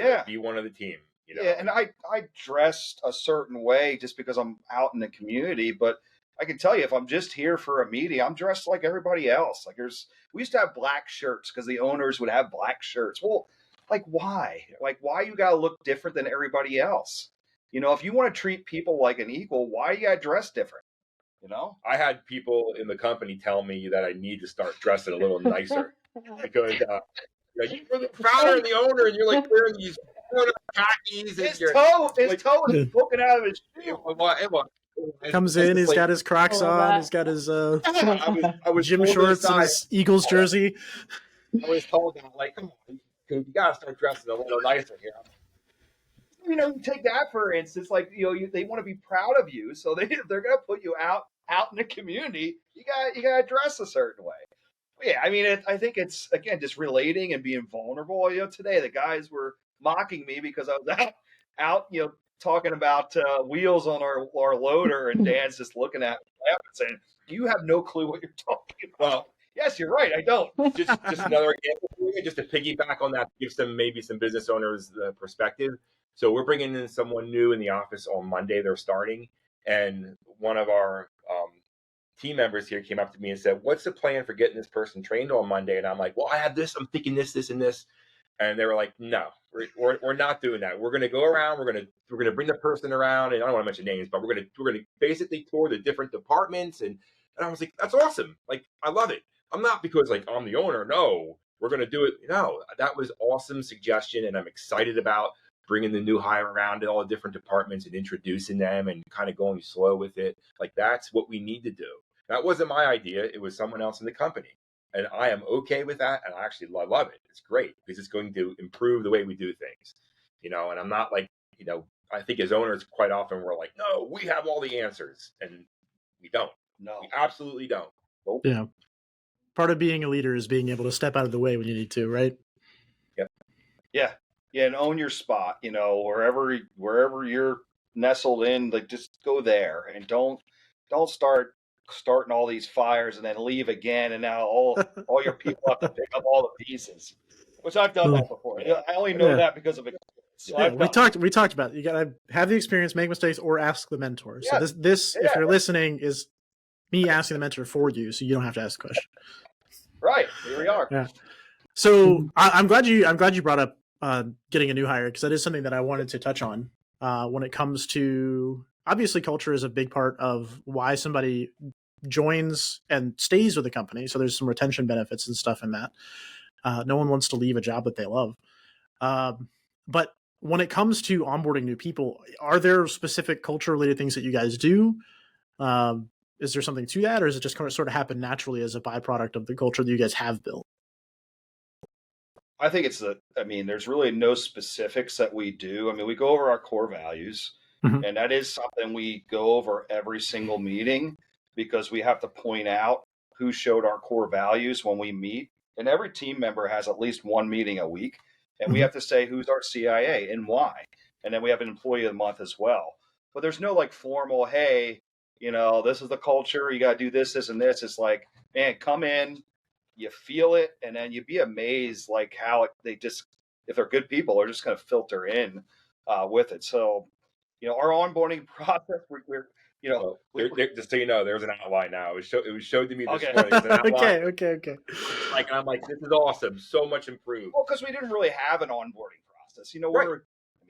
of the team. Yeah, and I dress a certain way just because I'm out in the community, but I can tell you, if I'm just here for a meeting, I'm dressed like everybody else. Like, we used to have black shirts because the owners would have black shirts. Well, like, why? Like, why you got to look different than everybody else? If you want to treat people like an equal, why you got to dress different? I had people in the company tell me that I need to start dressing a little nicer because you're the founder and the owner, and you're like wearing these khakis. His toe is poking out of his shoe. Comes in, he's got his Crocs on, he's got his I was gym shorts and his Eagles jersey. I was told that, like, come on, you gotta start dressing a little nicer here. Take that for instance. Like, they want to be proud of you, so they're gonna put you out in the community. You gotta dress a certain way. Yeah, I mean, I think it's, again, just relating and being vulnerable. Today the guys were mocking me because I was out, talking about wheels on our loader, and Dan's just looking at me and saying, "You have no clue what you're talking about." Well, yes, you're right. I don't. Just another example, just to piggyback on that, give maybe some business owners the perspective. So we're bringing in someone new in the office on Monday. They're starting, and one of our team members here came up to me and said, "What's the plan for getting this person trained on Monday?" And I'm like, "Well, I have this. I'm thinking this, and this." And they were like, "No, we're not doing that. We're going to go around. We're going to bring the person around, and I don't want to mention names, but we're going to basically tour the different departments." And I was like, "That's awesome. Like, I love it. I'm not because like I'm the owner. No, we're going to do it. No, that was awesome suggestion, and I'm excited about bringing the new hire around to all the different departments and introducing them and kind of going slow with it. Like, that's what we need to do. That wasn't my idea. It was someone else in the company. And I am okay with that. And I actually love it. It's great because it's going to improve the way we do things, and I'm not like, I think as owners, quite often we're like, no, we have all the answers, and we don't. No, we absolutely don't. Nope. Yeah. Part of being a leader is being able to step out of the way when you need to, right? Yep. Yeah. Yeah. And own your spot, wherever you're nestled in, like, just go there and don't starting all these fires and then leave again, and now all your people have to pick up all the pieces, which I've done that before. I only know that because of experience. So we talked about it. You gotta have the experience, make mistakes, or ask the mentor. So this if you're listening, is me asking the mentor for you, so you don't have to ask the question. Right, here we are. Yeah. So I'm glad you brought up getting a new hire, because that is something that I wanted to touch on when it comes to, obviously, culture is a big part of why somebody joins and stays with the company. So there's some retention benefits and stuff in that. No one wants to leave a job that they love. But when it comes to onboarding new people, are there specific culture related things that you guys do? Is there something to that, or is it just kind of sort of happen naturally as a byproduct of the culture that you guys have built? I think there's really no specifics that we do. I mean, we go over our core values, and that is something we go over every single meeting, because we have to point out who showed our core values when we meet. And every team member has at least one meeting a week. And we have to say who's our CIA and why. And then we have an employee of the month as well. But there's no like formal, hey, this is the culture. You got to do this, this, and this. It's like, man, come in, you feel it. And then you'd be amazed like how if they're good people, they're just going to filter in with it. So, our onboarding process, we're just so you know, there's an outline now. It was showed to me this Okay. morning. There's an outline. Okay. Like, I'm like, this is awesome. So much improved. Well, because we didn't really have an onboarding process. Right.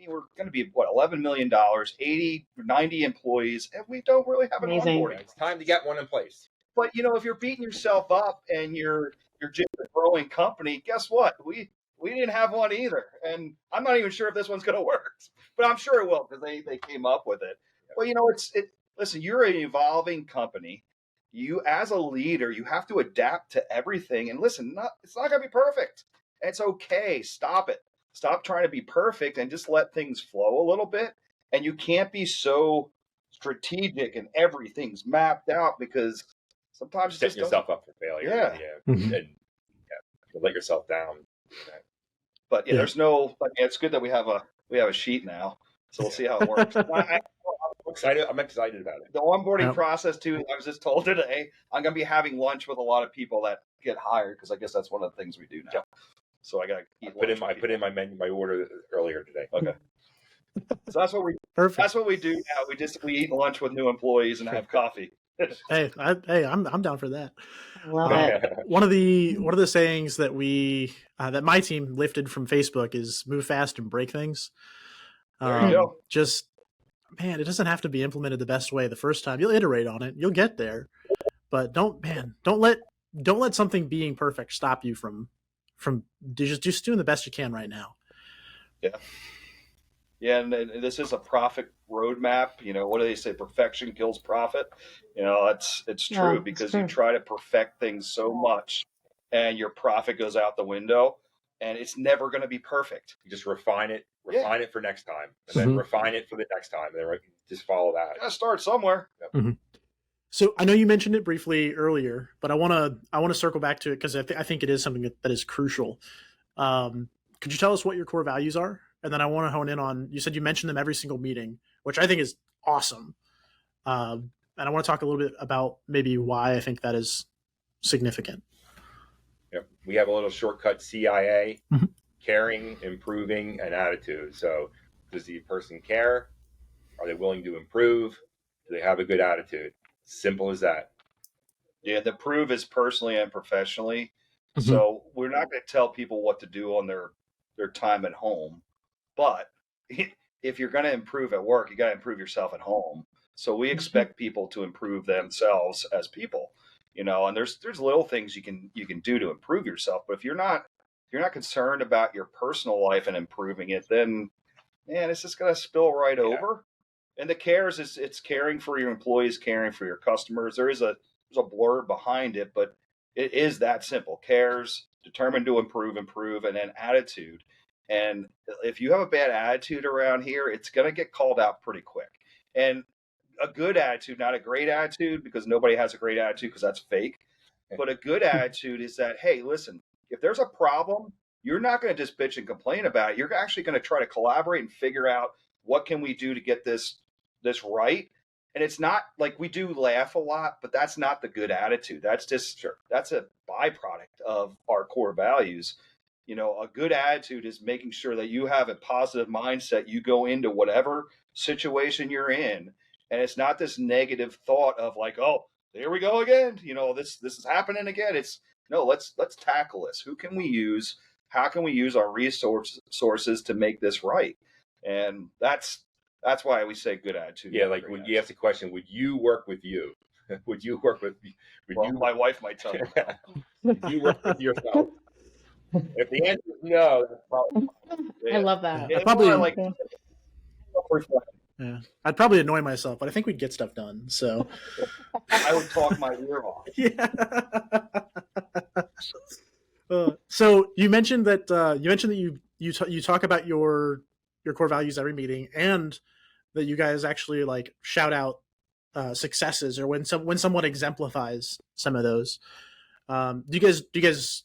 We're going to be $11 million, 80, 90 employees, and we don't really have an Amazing. onboarding. It's time to get one in place. But if you're beating yourself up and you're just a growing company, guess what? We didn't have one either, and I'm not even sure if this one's going to work. But I'm sure it will because they came up with it. Well, listen, you're an evolving company. You, as a leader, you have to adapt to everything. And listen, it's not going to be perfect. It's okay. Stop it. Stop trying to be perfect and just let things flow a little bit. And you can't be so strategic and everything's mapped out because sometimes Setting yourself up for failure. Yeah. And let yourself down. But there's no. It's good that we have a sheet now, so we'll see how it works. I'm excited about it. The onboarding process too. I was just told today I'm going to be having lunch with a lot of people that get hired because I guess that's one of the things we do now. Yep. So I got to put in my menu, my order earlier today. Okay. So that's what we. Perfect. That's what we do now. We eat lunch with new employees and have coffee. I'm down for that. I love it. One of the sayings that that my team lifted from Facebook is move fast and break things. There you go. Just, man, it doesn't have to be implemented the best way the first time. You'll iterate on it. You'll get there, but don't let something being perfect stop you from just doing the best you can right now. Yeah. Yeah, and this is a profit roadmap. What do they say? Perfection kills profit. It's true because you try to perfect things so much, and your profit goes out the window, and it's never going to be perfect. You just refine it for next time, and then refine it for the next time, and then just follow that. You got to start somewhere. Yep. Mm-hmm. So I know you mentioned it briefly earlier, but I want to circle back to it because I think it is something that is crucial. Could you tell us what your core values are? And then I want to hone in on, you said you mentioned them every single meeting, which I think is awesome. And I want to talk a little bit about maybe why I think that is significant. Yep. We have a little shortcut CIA, caring, improving, and attitude. So does the person care? Are they willing to improve? Do they have a good attitude? Simple as that. Yeah, the prove is personally and professionally. So we're not going to tell people what to do on their time at home. But if you're going to improve at work, you got to improve yourself at home. So we expect people to improve themselves as people, and there's little things you can do to improve yourself. But if you're not concerned about your personal life and improving it, then man, it's just going to spill right over. And the cares is it's caring for your employees, caring for your customers. There's a blurb behind it, but it is that simple. Cares, determined to improve, and then attitude. And if you have a bad attitude around here, it's going to get called out pretty quick. And a good attitude, not a great attitude, because nobody has a great attitude because that's fake. But a good attitude is that, hey, listen, if there's a problem, you're not going to just bitch and complain about it. You're actually going to try to collaborate and figure out what can we do to get this right. And it's not like we do laugh a lot, but that's not the good attitude. That's just that's a byproduct of our core values. A good attitude is making sure that you have a positive mindset. You go into whatever situation you're in, and it's not this negative thought of like, oh, there we go again. This is happening again. It's no, let's tackle this. Who can we use? How can we use our resources to make this right? And that's why we say good attitude. Yeah, like when you ask the question, would you work with you? Would you work with? My wife might tell me. Would you work with yourself? If the answer is no, that's probably. I love that. I'd probably annoy myself, but I think we'd get stuff done. So I would talk my ear off. Yeah. So you mentioned that you talk about your core values every meeting, and that you guys actually like shout out successes or when someone exemplifies some of those. Do you guys?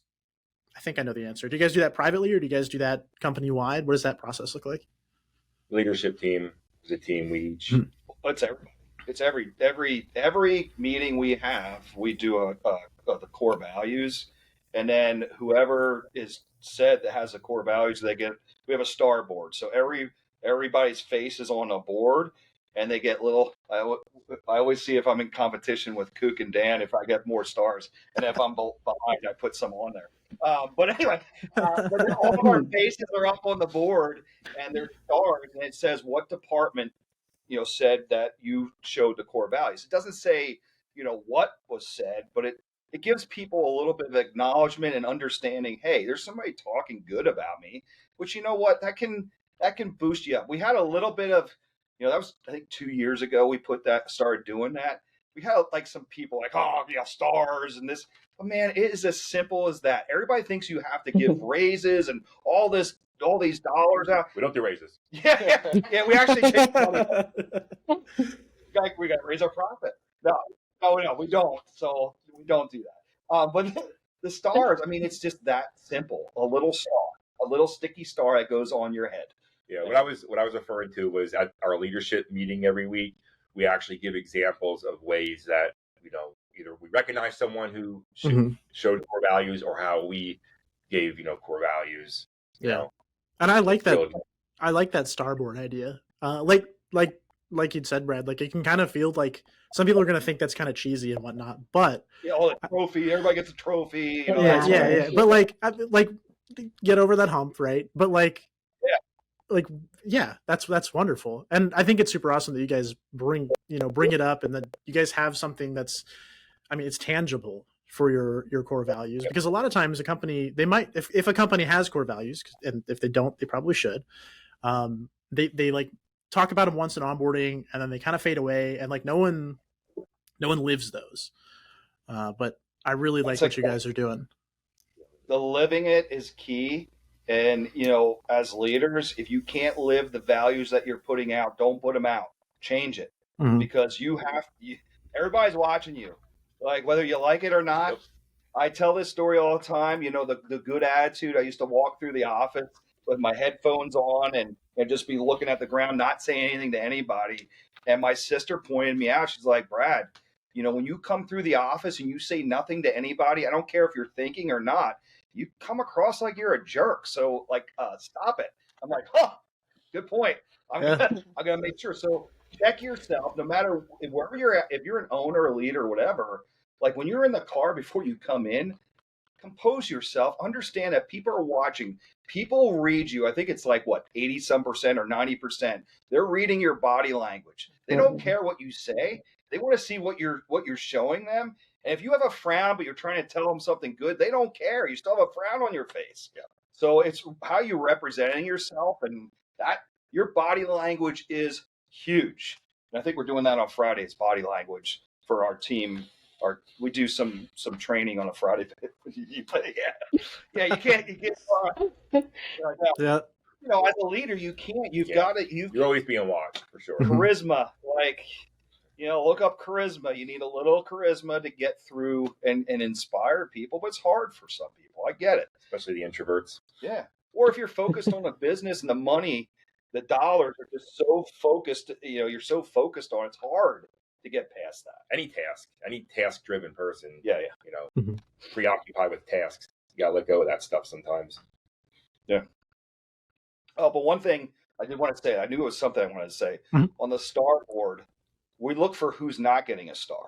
I think I know the answer. Do you guys do that privately, or do you guys do that company wide? What does that process look like? Leadership team is a team we each. It's every meeting we have. We do the core values, and then whoever is said that has the core values, we have a star board. So every everybody's face is on a board, and they get little. I always see if I'm in competition with Kook and Dan if I get more stars, and if I'm behind, I put some on there. But anyway, but then all of our faces are up on the board, and they're stars, and it says what department said that you showed the core values. It doesn't say what was said, but it gives people a little bit of acknowledgement and understanding. Hey, there's somebody talking good about me, which that can boost you up. We had a little bit of that was I think 2 years ago we started doing that. We had like some people like, oh, stars and this. But man, it is as simple as that. Everybody thinks you have to give raises and all these dollars out. We don't do raises. Yeah. We actually take money. We got to raise our profit. No, we don't. So we don't do that. But the stars, I mean, it's just that simple. A little star, a little sticky star that goes on your head. Yeah, what I was referring to was at our leadership meeting every week, we actually give examples of ways that, either we recognize someone who showed core values or how we gave, core values. And I like that. I like that starboard idea. Like you'd said, Brad, like it can kind of feel like some people are going to think that's kind of cheesy and whatnot, but the trophy, everybody gets a trophy. Yeah. But like get over that hump, right? But that's wonderful, and I think it's super awesome that you guys bring it up, and that you guys have something that's, I mean, it's tangible for your core values, because a lot of times a company, they might, if a company has core values, and if they don't, they probably should, they like talk about them once in onboarding, and then they kind of fade away, and like no one lives those. But I really like what you guys are doing. The living it is key. And, as leaders, if you can't live the values that you're putting out, don't put them out. Change it. Because everybody's watching you, like whether you like it or not. Yep. I tell this story all the time. The good attitude. I used to walk through the office with my headphones on and just be looking at the ground, not saying anything to anybody. And my sister pointed me out. She's like, Brad, when you come through the office and you say nothing to anybody, I don't care if you're thinking or not, you come across like you're a jerk. So stop it. I'm like, good point. I'm gonna make sure. So check yourself, no matter wherever you're at. If you're an owner, a leader, or whatever, like when you're in the car before you come in, compose yourself. Understand that people are watching. People read you. I think it's like 80% or 90%. They're reading your body language. They don't care what you say. They want to see what you're showing them. And if you have a frown, but you're trying to tell them something good, they don't care. You still have a frown on your face. Yeah. So it's how you're representing yourself, and that your body language is huge. And I think we're doing that on Fridays, body language for our team. We do some training on a Friday. You can't. Yeah. As a leader, you can't. You've got to. You're always being watched, for sure. Charisma, look up charisma. You need a little charisma to get through and inspire people, but it's hard for some people. I get it. Especially the introverts. Yeah. Or if you're focused on a business and the money, the dollars are just so focused, you're so focused on, it's hard to get past that. Any task-driven person. Yeah. Preoccupied with tasks. You got to let go of that stuff sometimes. Yeah. Oh, but one thing I did want to say, I knew it was something I wanted to say. On the star board, we look for who's not getting a star.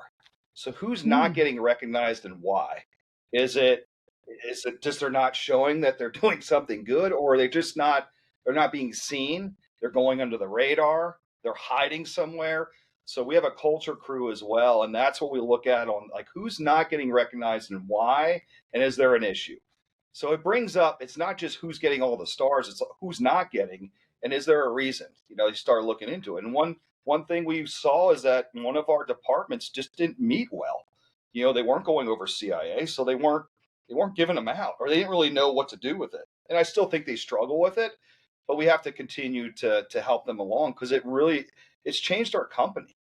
So who's not getting recognized and why? Is it just they're not showing that they're doing something good, or are they just they're not being seen? They're going under the radar. They're hiding somewhere. So we have a culture crew as well. And that's what we look at on who's not getting recognized and why, and is there an issue? So it brings up, it's not just who's getting all the stars, it's who's not getting, and is there a reason? You start looking into it. And one thing we saw is that one of our departments just didn't meet well. They weren't going over CIA, so they weren't giving them out, or they didn't really know what to do with it. And I still think they struggle with it, but we have to continue to help them along, because it's changed our company.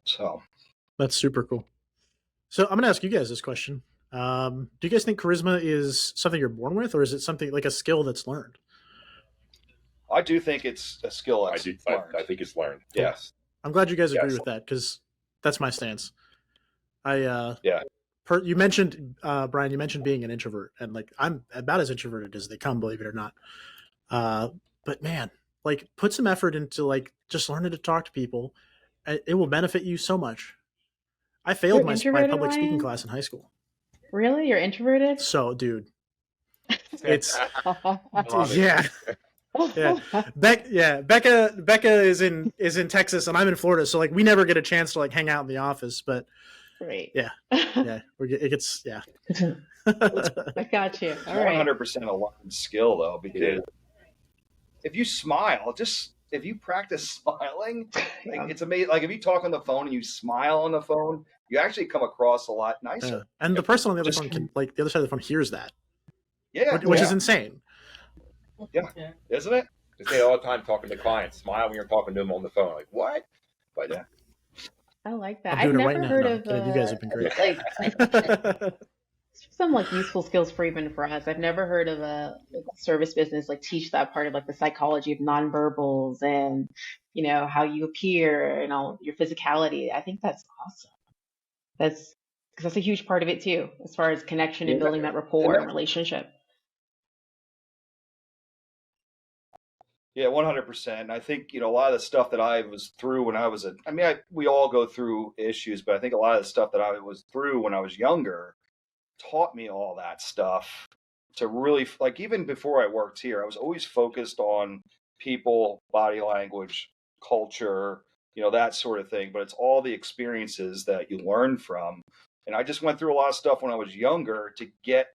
So that's super cool. So I'm going to ask you guys this question. Do you guys think charisma is something you're born with, or is it something like a skill that's learned? I do think it's a skill that's learned. I think it's learned. Yes. I'm glad you guys agree with that, because that's my stance. You mentioned, Brian, you mentioned being an introvert, and I'm about as introverted as they come, believe it or not. But man, like put some effort into like just learning to talk to people. It will benefit you so much. I failed my public speaking class in high school. Really? You're introverted? So, dude, it's yeah. Becca is in Texas and I'm in Florida, so like we never get a chance to like hang out in the office. But right, it gets I got you. All right, 100% a learned skill though, because if you smile, if you practice smiling, like it's amazing. Like if you talk on the phone and you smile on the phone, you actually come across a lot nicer. And the person on the other phone can, like, the other side of the phone hears that. Yeah, which is insane. Yeah, isn't it? I say all the time talking to clients, smile when you're talking to them on the phone. Like, what? But yeah. I like that. I'm doing I've never heard of you guys have been great. Like some like useful skills for even for us. I've never heard of a service business like teach that part of like the psychology of nonverbals and how you appear and all your physicality. I think that's awesome. Because that's a huge part of it too, as far as connection and building that rapport and relationship. Yeah, 100%. I think, a lot of the stuff that I was through when I was we all go through issues, but I think a lot of the stuff that I was through when I was younger taught me all that stuff to really, like, even before I worked here, I was always focused on people, body language, culture, that sort of thing. But it's all the experiences that you learn from. And I just went through a lot of stuff when I was younger to get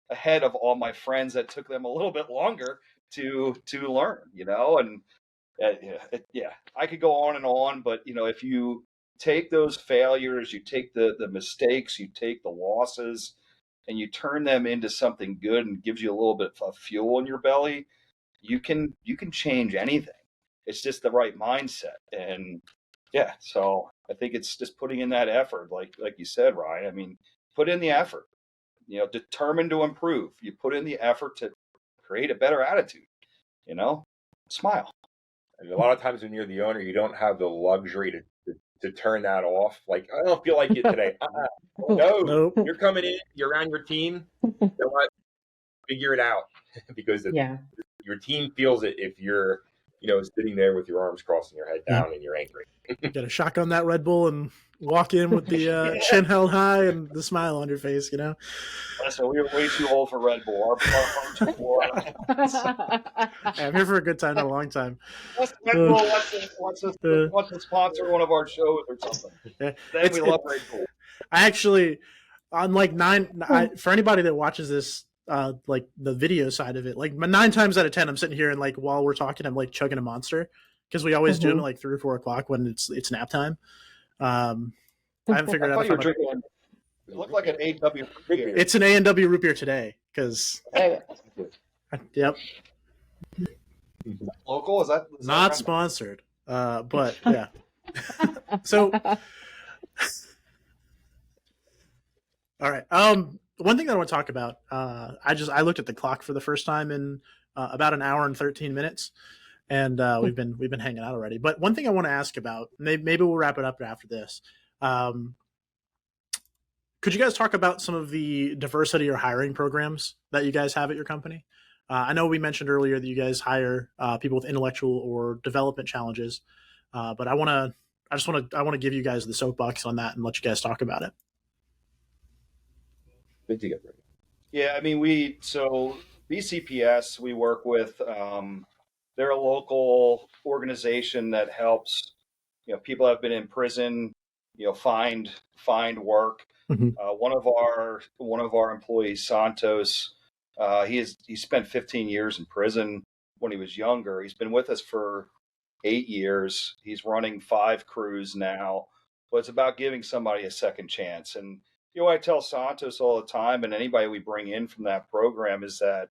ahead of all my friends that took them a little bit longer to learn, and I could go on, but if you take those failures, you take the mistakes, you take the losses, and you turn them into something good and gives you a little bit of fuel in your belly, you can change anything. It's just the right mindset. And so I think it's just putting in that effort, like you said, Ryan. I mean, put in the effort, determined to improve. You put in the effort to create a better attitude, smile. And a lot of times when you're the owner, you don't have the luxury to turn that off. Like, I don't feel like it today. No, nope. You're coming in, you're around your team. You know what? Figure it out because your team feels it if you're, sitting there with your arms crossing your head down and you're angry. You got to shotgun that Red Bull and walk in with the chin held high and the smile on your face, Listen, we were way too old for Red Bull. I'm here for a good time, not a long time. Red Bull wants to sponsor one of our shows or something. Then we love Red Bull. I actually, on like for anybody that watches this, like the video side of it, like 9 times out of 10, I'm sitting here and like while we're talking, I'm like chugging a Monster because we always do them at like 3 or 4 o'clock when it's nap time. I haven't figured out. It looked like an A&W root beer. It's an A&W root beer today because. Yep. Local? Is that not sponsored? But yeah. So. All right. One thing that I want to talk about. I looked at the clock for the first time in about an hour and 13 minutes, and we've been hanging out already. But one thing I want to ask about, maybe we'll wrap it up after this. Could you guys talk about some of the diversity or hiring programs that you guys have at your company? I know we mentioned earlier that you guys hire people with intellectual or development challenges, but I want to give you guys the soapbox on that and let you guys talk about it. Yeah, I mean, so BCPS, we work with, they're a local organization that helps, people that have been in prison, find work. Mm-hmm. One of our employees, Santos, he spent 15 years in prison when he was younger. He's been with us for 8 years. He's running 5 crews now, but it's about giving somebody a second chance. And I tell Santos all the time, and anybody we bring in from that program, is that,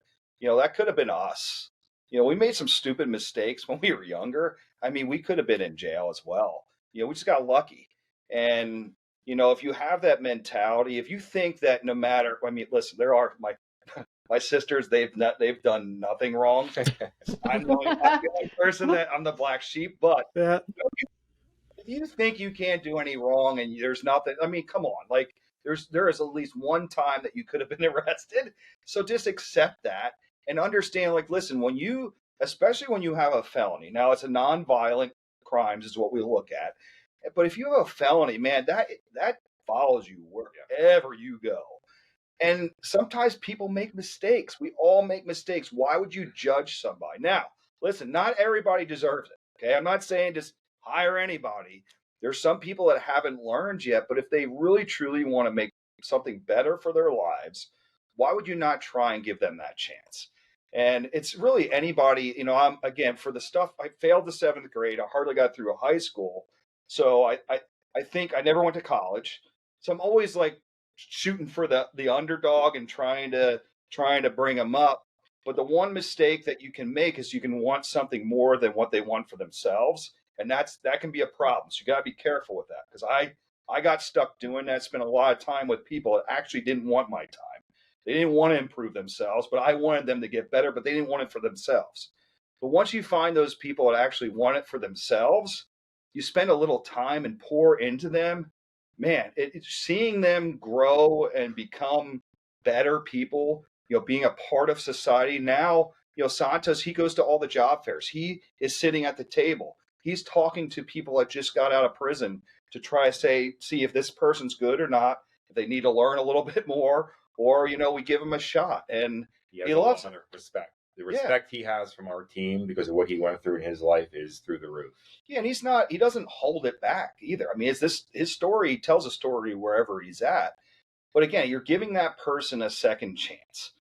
that could have been us. We made some stupid mistakes when we were younger. I mean, we could have been in jail as well. We just got lucky. And, if you have that mentality, if you think that no matter, I mean, listen, there are my sisters, they've done nothing wrong. I'm the only person I'm the black sheep, but if you think you can't do any wrong and there's nothing, I mean, come on, like, there is at least one time that you could have been arrested. So just accept that and understand, like, listen, when you especially when you have a felony. Now, it's a non-violent crimes is what we look at. But if you have a felony, man, that follows you wherever you go. And sometimes people make mistakes. We all make mistakes. Why would you judge somebody? Now, listen, not everybody deserves it. Okay. I'm not saying just hire anybody. There's some people that haven't learned yet, but if they really truly want to make something better for their lives, why would you not try and give them that chance? And it's really anybody, I'm again, for the stuff, I failed the 7th grade. I hardly got through a high school. So I think I never went to college. So I'm always like shooting for the underdog and trying to bring them up. But the one mistake that you can make is you can want something more than what they want for themselves. And that can be a problem. So you got to be careful with that, because I got stuck doing that. Spent a lot of time with people that actually didn't want my time. They didn't want to improve themselves, but I wanted them to get better, but they didn't want it for themselves. But once you find those people that actually want it for themselves, you spend a little time and pour into them. Man, seeing them grow and become better people, being a part of society. Now, Santos, he goes to all the job fairs. He is sitting at the table. He's talking to people that just got out of prison to try to see if this person's good or not, if they need to learn a little bit more, or, we give him a shot. And he loves respect. The respect he has from our team because of what he went through in his life is through the roof. Yeah, and he doesn't hold it back either. I mean, his story tells a story wherever he's at. But again, you're giving that person a second chance.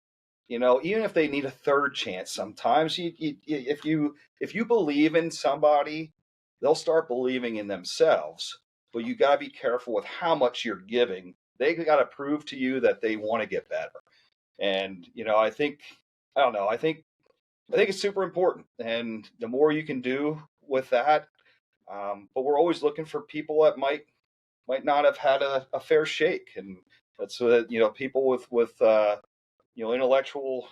Even if they need a third chance, sometimes if you believe in somebody, they'll start believing in themselves. But you got to be careful with how much you're giving. They got to prove to you that they want to get better. And I think it's super important. And the more you can do with that, but we're always looking for people that might not have had a fair shake, and that's people with intellectual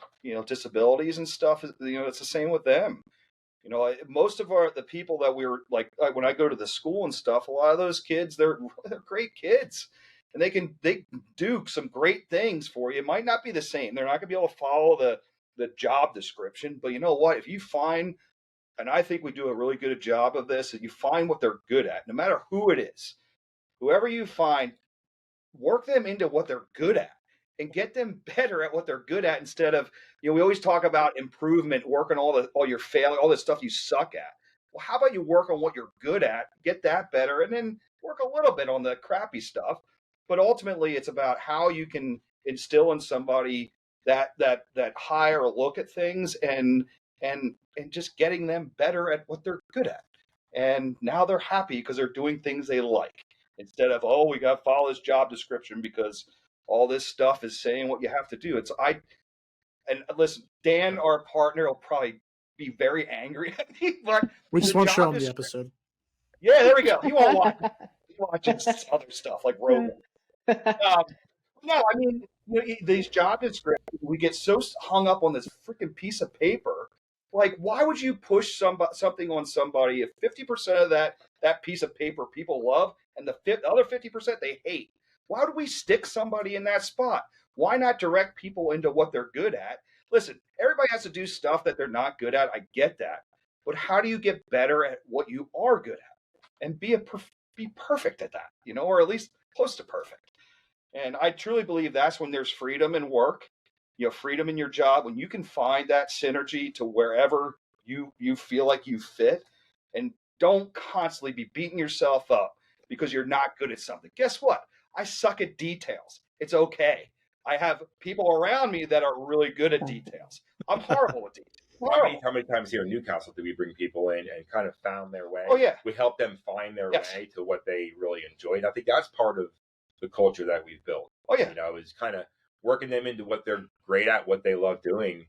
disabilities and stuff. It's the same with them. Most of the people that we were like when I go to the school and stuff, a lot of those kids, they're great kids, and they do some great things for you. It might not be the same. They're not going to be able to follow the job description, but you know what? If you find, and I think we do a really good job of this, that you find what they're good at, no matter who it is, whoever you find, work them into what they're good at and get them better at what they're good at, instead of, we always talk about improvement, working all your failure, all the stuff you suck at. Well, how about you work on what you're good at, get that better, and then work a little bit on the crappy stuff. But ultimately, it's about how you can instill in somebody that higher look at things and just getting them better at what they're good at. And now they're happy because they're doing things they like, instead of, we got to follow this job description because all this stuff is saying what you have to do. And listen, Dan, our partner, will probably be very angry at me, but we just won't show him the episode. Yeah, there we go. He won't watch it. He watches other stuff like Rogan. No, I mean, these job descriptions, we get so hung up on this freaking piece of paper. Like, why would you push something on somebody if 50% of that piece of paper people love and the other 50% they hate? Why would we stick somebody in that spot? Why not direct people into what they're good at? Listen, everybody has to do stuff that they're not good at. I get that. But how do you get better at what you are good at and be perfect at that, or at least close to perfect? And I truly believe that's when there's freedom in work, freedom in your job, when you can find that synergy to wherever you feel like you fit, and don't constantly be beating yourself up because you're not good at something. Guess what? I suck at details. It's okay. I have people around me that are really good at details. I'm horrible at details. How many times here in Newcastle do we bring people in and kind of found their way? Oh, yeah. We help them find their way to what they really enjoy. And I think that's part of the culture that we've built. Oh, yeah. Is kind of working them into what they're great at, what they love doing,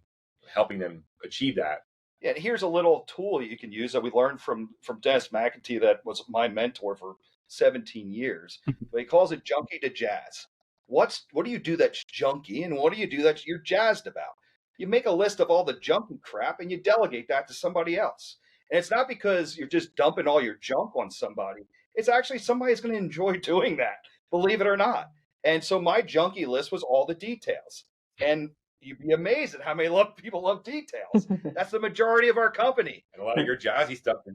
helping them achieve that. Yeah, and here's a little tool that you can use that we learned from Dennis McEntee, that was my mentor for 17 years. But he calls it junkie to jazz. What do you do that's junky, and what do you do that you're jazzed about? You make a list of all the junky crap and you delegate that to somebody else. And it's not because you're just dumping all your junk on somebody. It's actually somebody's going to enjoy doing that, believe it or not. And so my junkie list was all the details. And you'd be amazed at how many people love details. That's the majority of our company. And a lot of your jazzy stuff is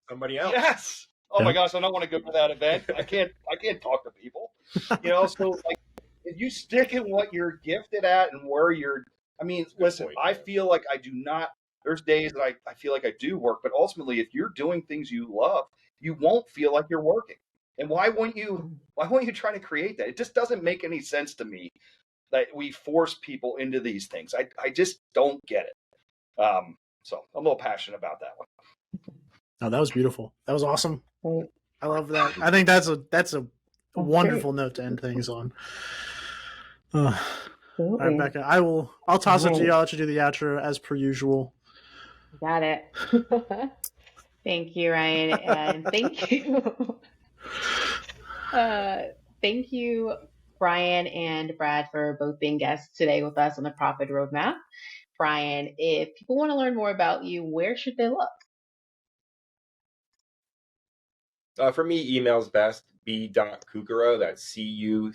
somebody else. Yes. Oh my gosh, I don't want to go to that event. I can't talk to people. So like if you stick in what you're gifted at and where listen, I feel like I do not, there's days that I feel like I do work, but ultimately if you're doing things you love, you won't feel like you're working. And why won't you try to create that? It just doesn't make any sense to me that we force people into these things. I just don't get it. So I'm a little passionate about that one. Oh, that was beautiful. That was awesome. I love that. I think that's a wonderful note to end things on. All right, Becca, I'll toss it to you. I'll let you do the outro as per usual. Got it. Thank you, Ryan, and thank you. Thank you, Brian and Brad, for both being guests today with us on the Profit Roadmap. Brian, if people want to learn more about you, where should they look? For me, email's best, b.cuccaro, that's Cuccaro,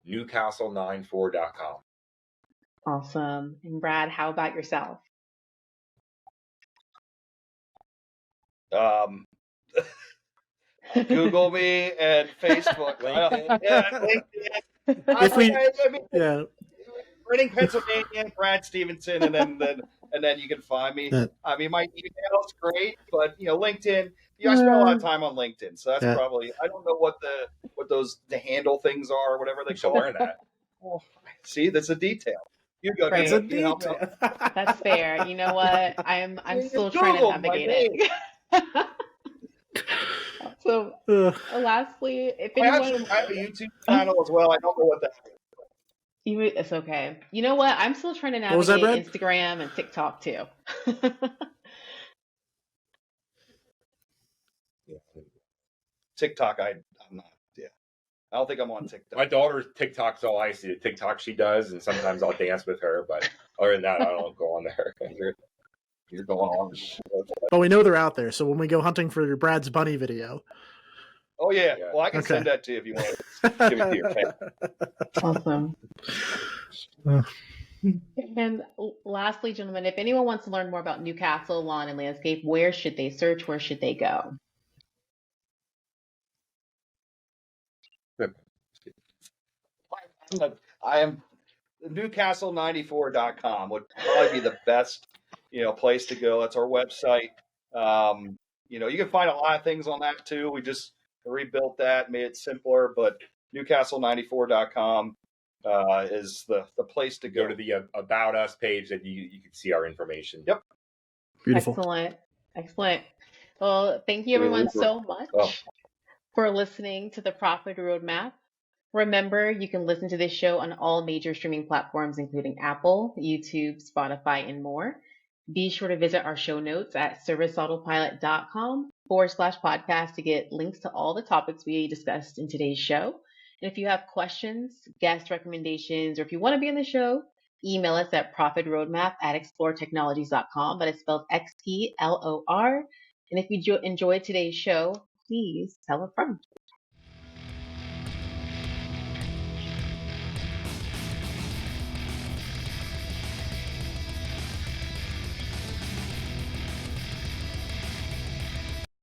@Newcastle94.com. Awesome. And Brad, how about yourself? Google me and Facebook. LinkedIn. LinkedIn. Reading, Pennsylvania, Brad Stephensen, and then you can find me. My email's great, but LinkedIn. I spend a lot of time on LinkedIn, so that's probably. I don't know what the handle things are, or whatever they call learn that. Well, see, that's a detail. You go. Right. That's fair. You know what? I'm still trying to navigate it. So, lastly, if anyone, I have a YouTube channel as well. I don't know what that is. It's okay. You know what? I'm still trying to navigate Instagram and TikTok too. TikTok, I'm not. Yeah, I don't think I'm on TikTok. My daughter's TikTok's all I see. The TikTok she does, and sometimes I'll dance with her. But other than that, I don't go on there. You're going on. But we know they're out there. So when we go hunting for your Brad's bunny video. Oh yeah. Well, I can send that to you if you want to give it to your family. Awesome. And lastly, gentlemen, if anyone wants to learn more about Newcastle Lawn and Landscape, where should they search? Where should they go? I am Newcastle94.com would probably be the best, place to go. That's our website. You can find a lot of things on that too. We just rebuilt that, made it simpler, but Newcastle94.com is the place to go. To the About Us page that you can see our information. Yep. Beautiful. Excellent. Well, thank you everyone so much for listening to the Profit Roadmap. Remember, you can listen to this show on all major streaming platforms, including Apple, YouTube, Spotify, and more. Be sure to visit our show notes at serviceautopilot.com/podcast to get links to all the topics we discussed in today's show. And if you have questions, guest recommendations, or if you want to be on the show, email us at profitroadmap@exploretechnologies.com. That is spelled XPLOR. And if you enjoyed today's show, please tell a friend.